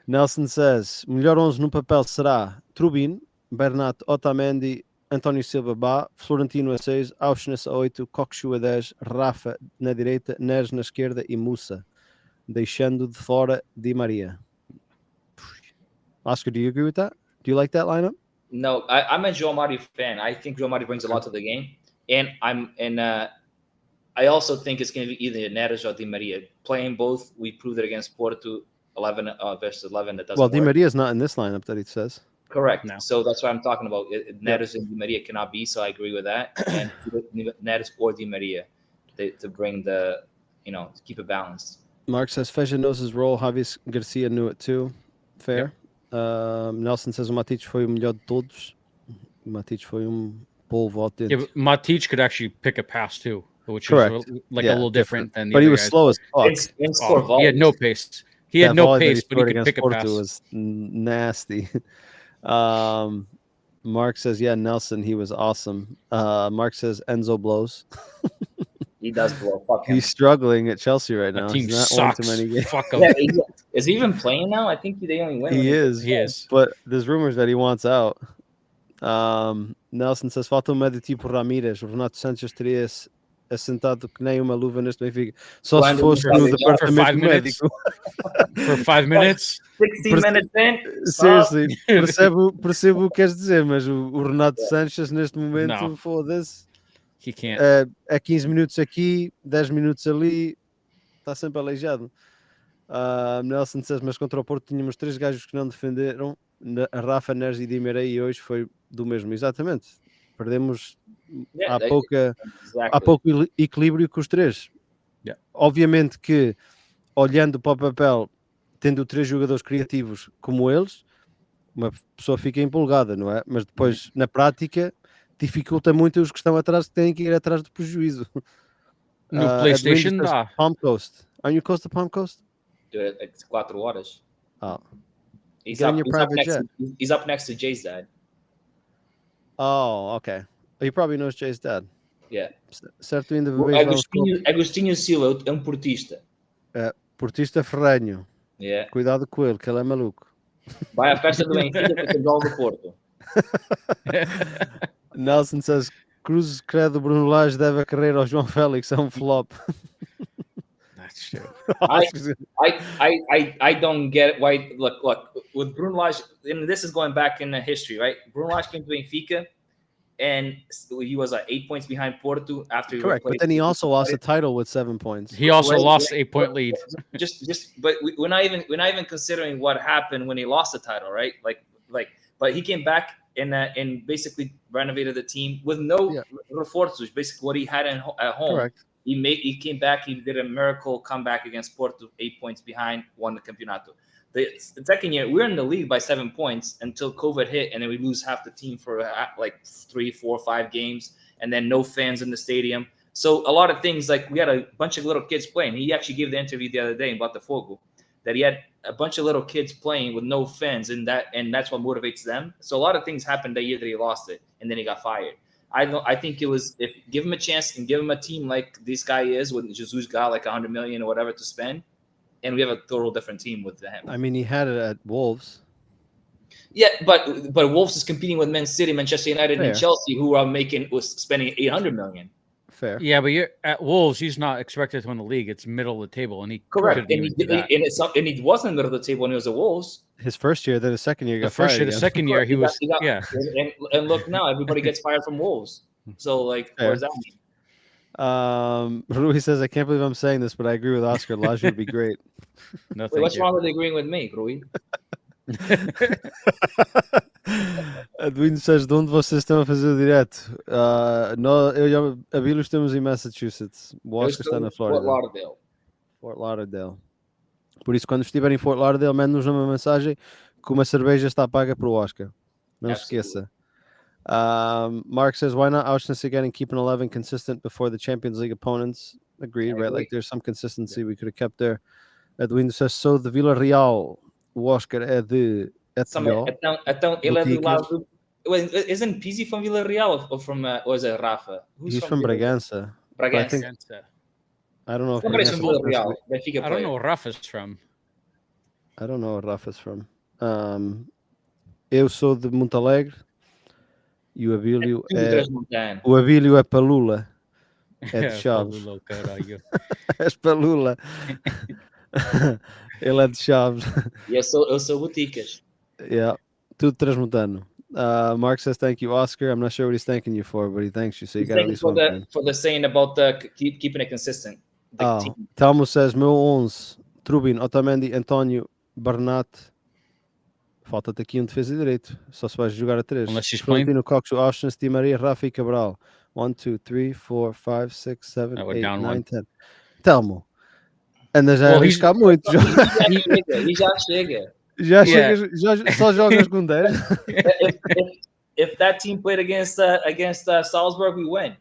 Nelson says, melhor 11 no papel será Trubin, Bernat, Otamendi, António Silva, Bá, Florentino a 6, Auschnes a 8, Coxu a 10, Rafa na direita, Neres na esquerda e Musa, deixando de fora Di Maria. Oscar, do you agree with that? Do you like that lineup? No, I'm a João Mário fan. I think João Mário brings a lot to the game, and I also think it's going to be either Neres or Di Maria playing both. We proved it against Porto, 11 versus 11. That doesn't Well, Di work. Maria's not in this lineup that he says. Correct. No. So that's what I'm talking about. Neres and Di Maria cannot be, so I agree with that. And Neres or Di Maria to bring the, to keep it balanced. Mark says Feja knows his role. Javi Garcia knew it too. Fair. Nelson says o Matic foi o melhor de todos. O Matic foi polvo autêntico. Yeah, but Matic could actually pick a pass too, which Correct. was a little different than the But he other was guys. slow as fuck. And score He had no pace. He had That no volley that he pace, but he scored could against pick a Porto pass. was nasty. Mark says, yeah, Nelson, he was awesome. Mark says Enzo blows. He does blow. Fuck him. He's struggling at Chelsea right That now. team He's not won sucks. too many games. Fuck him. Yeah, is he even playing now? I think they only win. He when is, but there's rumors that he wants out. Nelson says, falta um médio tipo Ramírez. O Renato Sanches teria assentado que nem uma luva neste Benfica. Só se Quando fosse ele no estava for 5 departamento minutes. médico. For 5 minutes? 16 minutes in. Seriously, percebo o que queres dizer, mas o Renato Sanches neste momento, No. foda-se. He can't. É 15 minutos aqui, 10 minutos ali, está sempre aleijado. Nelson says, mas contra o Porto tínhamos 3 gajos que não defenderam, a Rafa, Neres e Di Maria, e hoje foi do mesmo. Exatamente. Perdemos há pouco equilíbrio com os 3. Yeah. Obviamente que, olhando para o papel, tendo 3 jogadores criativos como eles, uma pessoa fica empolgada, não é? Mas depois, na prática, dificulta muito os que estão atrás, que têm que ir atrás do prejuízo. No PlayStation dá. Palm Coast. Are you close to Palm Coast? 4 horas. Oh. He's Get in up, your he's, up private next jet. to, he's up next to Jay's dad. Oh, okay. He probably knows Jay's dad. Yeah. Certo, ainda O bebês Agostinho Silva é um portista. portista ferrenho. Yeah. Cuidado com ele, que ele é maluco. Vai à festa do Benfica com o gol do Porto. Nelson says, Cruz credo Bruno Lage deve a carreira ao João Félix, é um flop. That's true. I don't get why. Look, with Bruno Lage, and this is going back in the history, right? Bruno Lage came to Benfica, and he was 8 points behind Porto after he Correct, but then he also lost a title with 7 points. He also lost 8-point lead. But we're not even considering what happened when he lost the title, right? But he came back and basically renovated the team with no reforços, basically what he had at home. Correct. He came back, he did a miracle comeback against Porto, 8 points behind, won the Campeonato. The second year, we're in the league by 7 points until COVID hit, and then we lose half the team for like 3, 4, 5 games, and then no fans in the stadium. So a lot of things, like we had a bunch of little kids playing. He actually gave the interview the other day in Botafogo that he had a bunch of little kids playing with no fans, and that's what motivates them. So a lot of things happened that year that he lost it, and then he got fired. I think it was, if give him a chance and give him a team like this guy is, with Jesus got like 100 million or whatever to spend, and we have a total different team with him. I mean, he had it at Wolves. Yeah, but Wolves is competing with Man City, Manchester United, and Chelsea, who was spending 800 million. Fair. Yeah, but you're at Wolves. He's not expected to win the league. It's middle of the table, and he correct. And he wasn't middle of the table when he was at Wolves. His first year, then the second year, the second year, he was And look now, everybody gets fired from Wolves. So like, what does that mean? Rui says, I can't believe I'm saying this, but I agree with Oscar. Lage would be great. No, what's wrong with agreeing with me, Rui? Edwin says, de onde vocês estão a fazer o direto? Eu e a Bílio estamos em Massachusetts. O Oscar está na Flórida. Fort Lauderdale. Por isso, quando estiver em Fort Lauderdale, mande-nos uma mensagem que uma cerveja está paga para o Oscar. Não se esqueça. Mark says, why not Auschwitz again and keep an 11 consistent before the Champions League opponents? Agreed, right? Like there's some consistency we could have kept there. Edwin says, so the Vila Real, o Oscar é de Então ele é do lado. Isn't Pizzi from Vila Real or is it Rafa? He's from Bragança. Bragança. I don't know if somebody's from Vila Real. I don't know where Rafa's from. I don't know where Rafa's from. Eu sou de Montalegre e o Abílio é Palula. É de Chaves. És Palula. Ele é de Chaves. E eu sou Boticas. Yeah, tudo transmontano. Mark says thank you, Oscar. I'm not sure what he's thanking you for, but he thanks you. So you got at least one thing. For the saying about keeping it consistent. the team. Telmo says, meu 11, Trubin, Otamendi, António, Bernat. Falta-te aqui um defesa direito. Só se vais jogar a 3. Unless he's playing. Florentino, Cox, Austin, Di Maria, Rafa e Cabral. 1, 2, 3, 4, 5, 6, 7, we're 8, down 9, one. 10. Telmo. Andas a Well, he's- arriscar muito. He já chega. Já Yeah. chegas, já, só jogas com 10. If that team played against Salzburg, we win.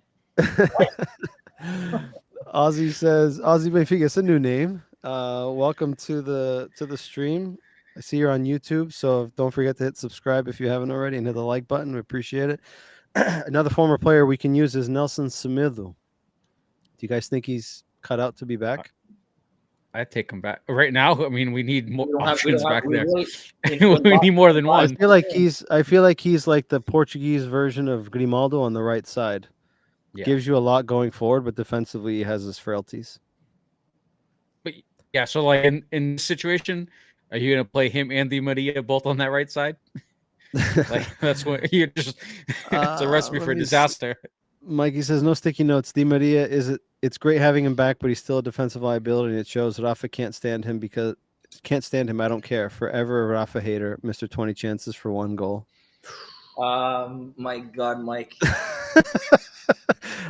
Ozzy says, Ozzy Benfica, it's a new name. Welcome to the stream. I see you're on YouTube, so don't forget to hit subscribe if you haven't already and hit the like button. We appreciate it. Another former player we can use is Nelson Semedo. Do you guys think he's cut out to be back? I'd take him back right now. I mean, we need more options back there. Really, We need more than I one. feel like he's like the Portuguese version of Grimaldo on the right side. Yeah. Gives you a lot going forward, but defensively he has his frailties. But yeah, so like in this situation, are you gonna play him and Di Maria both on that right side? Like that's what you're just it's a recipe for disaster. Mikey says no sticky notes. Di Maria it's great having him back, but he's still a defensive liability, and it shows. Rafa can't stand him. I don't care. Forever a Rafa hater. Mr. 20 chances for 1 goal. My God, Mike.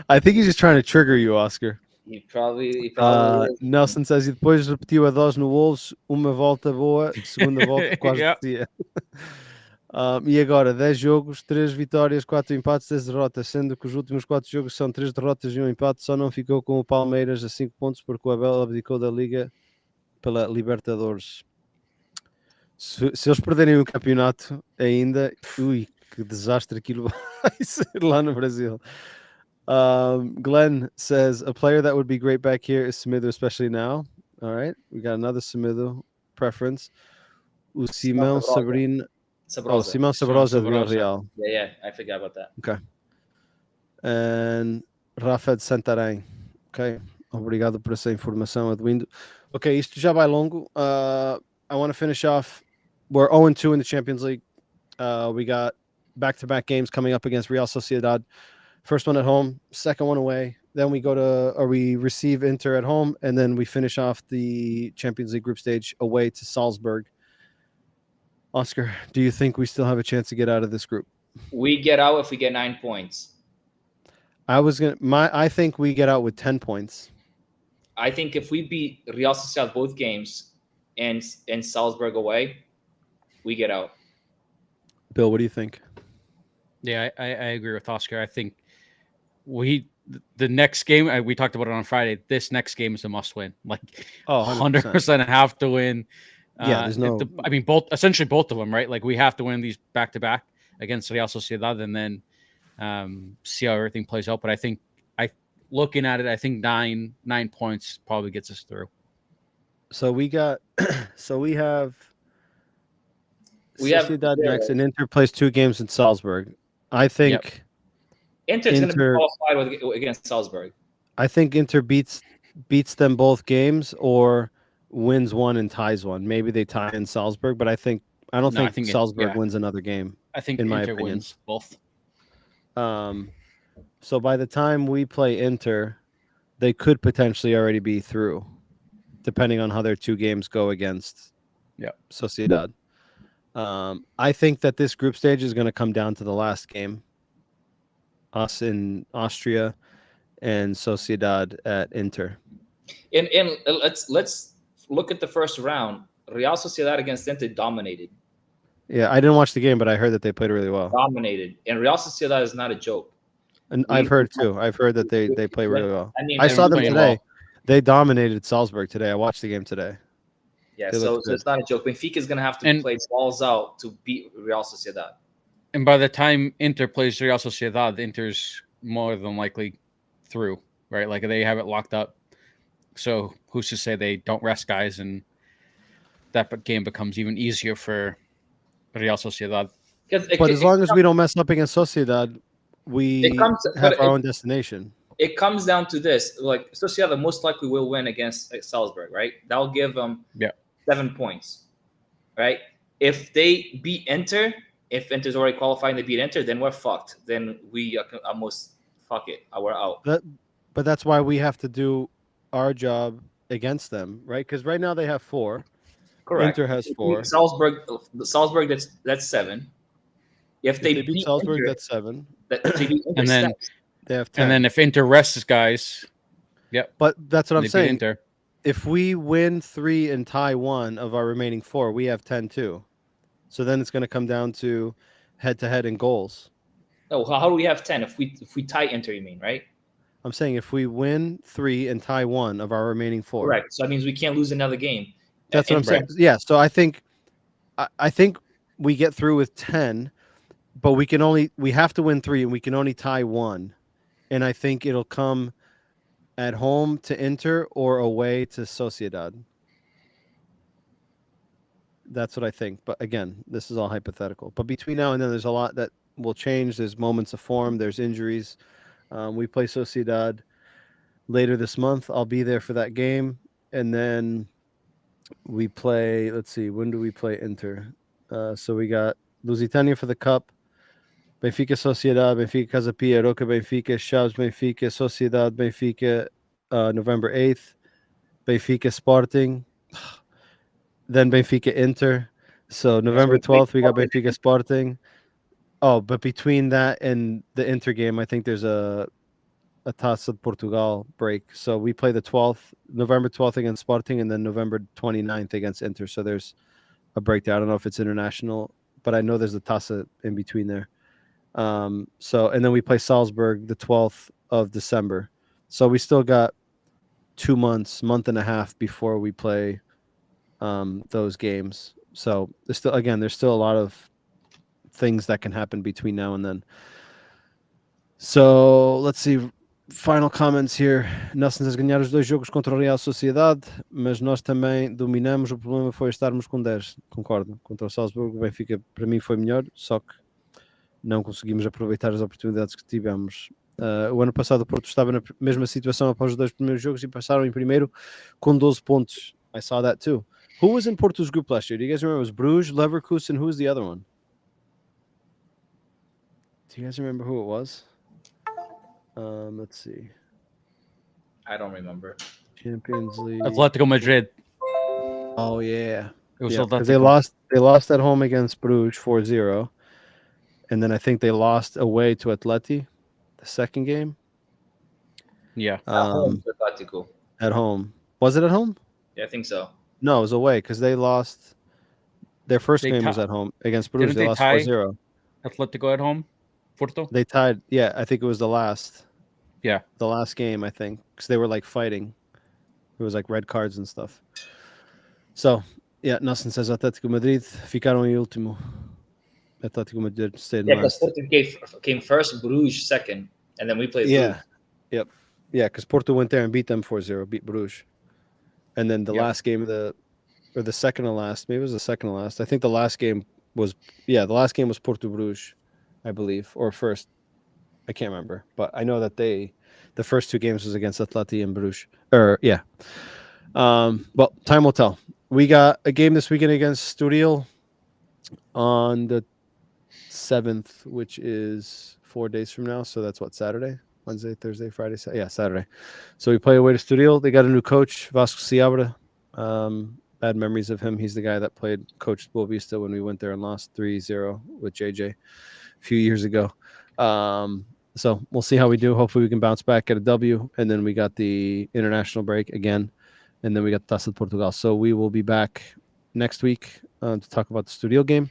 I think he's just trying to trigger you, Oscar. He probably is. Nelson says, e depois repetiu a dose no Wolves, uma volta boa, segunda volta quase Yeah. dia. E agora, 10 jogos, 3 vitórias, 4 empates, 10 derrotas, sendo que os últimos 4 jogos são 3 derrotas e 1 empate, só não ficou com o Palmeiras a 5 pontos porque o Abel abdicou da Liga pela Libertadores. Se eles perderem o campeonato ainda, ui, que desastre aquilo vai ser lá no Brasil. Glenn says, a player that would be great back here is Semedo, especially now. All right, we got another Semedo preference. O Simão Sabrina. Oh, Simão Sabrosa do Real. Yeah, I forgot about that. Okay. And Rafa de Santarém. Ok. Obrigado por essa informação, Edwindo. Ok, isto já vai longo. I want to finish off. We're 0-2 in the Champions League. We got back-to-back games coming up against Real Sociedad. First one at home, second one away. Then we receive Inter at home, and then we finish off the Champions League group stage away to Salzburg. Oscar, do you think we still have a chance to get out of this group? We get out if we get 9 points. I think we get out with 10 points. I think if we beat Real Sociedad both games and Salzburg away, we get out. Bill, what do you think? Yeah, I agree with Oscar. I think the next game, we talked about it on Friday. This next game is a must win. Like 100% have to win. Yeah, there's no. I mean, essentially both of them, right? Like we have to win these back to back against Real Sociedad, and then see how everything plays out. But I think, looking at it, I think nine points probably gets us through. So we have Sociedad next, and Inter plays 2 games in Salzburg. I think Inter's going to be qualified against Salzburg. I think Inter beats them both games or wins one and ties one. Maybe they tie in Salzburg, but I don't think Salzburg wins another game. I think in my Inter opinion. wins both. So by the time we play Inter, they could potentially already be through, depending on how their 2 games go against Sociedad. I think that this group stage is going to come down to the last game. Us in Austria and Sociedad at Inter. And let's look at the first round. Real Sociedad against Inter dominated. Yeah, I didn't watch the game, but I heard that they played really well. Dominated. And Real Sociedad is not a joke. And I've heard too. I've heard that they play really well. I saw them today. Well. They dominated Salzburg today. I watched the game today. Yeah, so it's not a joke. Benfica is going to have to play balls out to beat Real Sociedad. And by the time Inter plays Real Sociedad, Inter's more than likely through, right? Like they have it locked up. So who's to say they don't rest guys, and that game becomes even easier for Real Sociedad. But as long as we don't mess up against Sociedad, we have our own destination. It comes down to this. Like Sociedad most likely will win against Salzburg, right? That'll give them 7 points, right? If they beat Inter, if Inter's already qualified and they beat Inter, then we're fucked. Then we almost fuck it. We're out. But that's why we have to do our job against them, right? Because right now they have 4. Correct. Inter has If they 4. beat Salzburg, that's 7. If they beat beat Salzburg, Inter, that's 7. if they beat Inter, And then They have 10. and then if Inter rests guys, yep, But that's what I'm they beat saying. Inter. If we win 3 and tie 1 of our remaining 4, we have 10 too. So then it's going to come down to head-to-head in goals. no, how do we have 10 if we tie Inter? You mean, right? I'm saying if we win 3 and tie 1 of our remaining 4. Correct. So that means we can't lose another game. That's what I'm saying. Yeah. So I think we get through with 10, but we have to win 3 and we can only tie 1. And I think it'll come at home to Inter or away to Sociedad. That's what I think. But again, this is all hypothetical. But between now and then, there's a lot that will change. There's moments of form. There's injuries. We play Sociedad later this month. I'll be there for that game. And then we play, let's see, when do we play Inter? So we got Lusitania for the Cup, Benfica Sociedad, Benfica Casa Pia, Roca Benfica, Chaves Benfica, Sociedad Benfica, November 8th, Benfica Sporting, then Benfica Inter. So November 12th, we got Benfica Sporting. Oh, but between that and the Inter game, I think there's a Taça de Portugal break. So we play the 12th, November 12th against Sporting, and then November 29th against Inter. So there's a break there. I don't know if it's international, but I know there's a Taça in between there. So, and then we play Salzburg the 12th of December. So we still got 2 months, month and a half before we play those games. So there's still a lot of things that can happen between now and then. So let's see. Final comments here. Nelson says ganhar os 2 jogos contra o Real Sociedade, mas nós também dominamos. O problema foi estarmos com 10. Concordo. Contra o Salzburgo, o Benfica para mim foi melhor, só que não conseguimos aproveitar as oportunidades que tivemos. O ano passado o Porto estava na mesma situação após os 2 primeiros jogos e passaram em primeiro com 12 pontos. I saw that too. Who was in Porto's group last year? Do you guys remember? It was Bruges, Leverkusen. Who was the other one? Do you guys remember who it was? Let's see. I don't remember. Champions League. Atletico Madrid. Oh yeah. It was Because Atletico. they lost at home against Bruges 4-0. And then I think they lost away to Atleti the second game. Yeah. At home to Atletico. At home. Was it at home? Yeah, I think so. No, it was away because they lost. Their first game was at home against Bruges. Didn't They they lost tie 4-0. Atletico at home. Porto. They tied. Yeah, I think it was the last. Yeah. The last game, I think, because they were like fighting. It was like red cards and stuff. So, yeah, Nelson says Atlético Madrid ficaram em último. Atlético Madrid stayed in last. Porto came first, Bruges second, and then we played Bruges. Yep. Yeah, because Porto went there and beat them 4-0, beat Bruges. And then the last game of the second to last, maybe it was the second to last. I think the last game was Porto Bruges, I believe, or first. I can't remember, but I know that the first 2 games was against Atleti and Bruges. Well, time will tell. We got a game this weekend against Estoril on the 7th, which is 4 days from now. So that's what, Saturday, Wednesday, Thursday, Friday, Saturday. So we play away to Estoril. They got a new coach, Vasco Seabra. Bad memories of him. He's the guy that coached Boavista when we went there and lost 3-0 with JJ a few years ago. So we'll see how we do. Hopefully we can bounce back, get a W, and then we got the international break again, and then we got Taça de Portugal. So we will be back next week to talk about the Estoril game.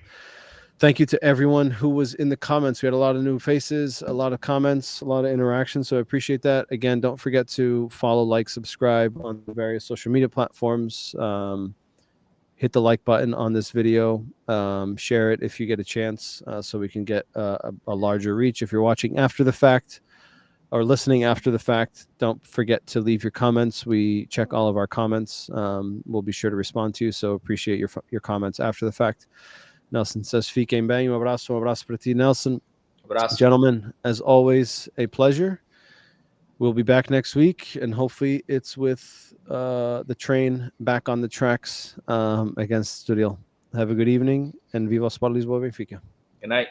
Thank you to everyone who was in the comments. We had a lot of new faces, a lot of comments, a lot of interaction, so I appreciate that. Again, don't forget to follow, like, subscribe on the various social media platforms. Hit the like button on this video. Share it if you get a chance so we can get a larger reach. If you're watching after the fact or listening after the fact, don't forget to leave your comments. We check all of our comments. We'll be sure to respond to you, so appreciate your comments after the fact. Nelson says, fiquem bem. Abraço para ti, Nelson. Abraço. Gentlemen, as always, a pleasure. We'll be back next week, and hopefully it's with the train back on the tracks against Estoril. Have a good evening, and Viva Sport Lisboa Benfica. Good night.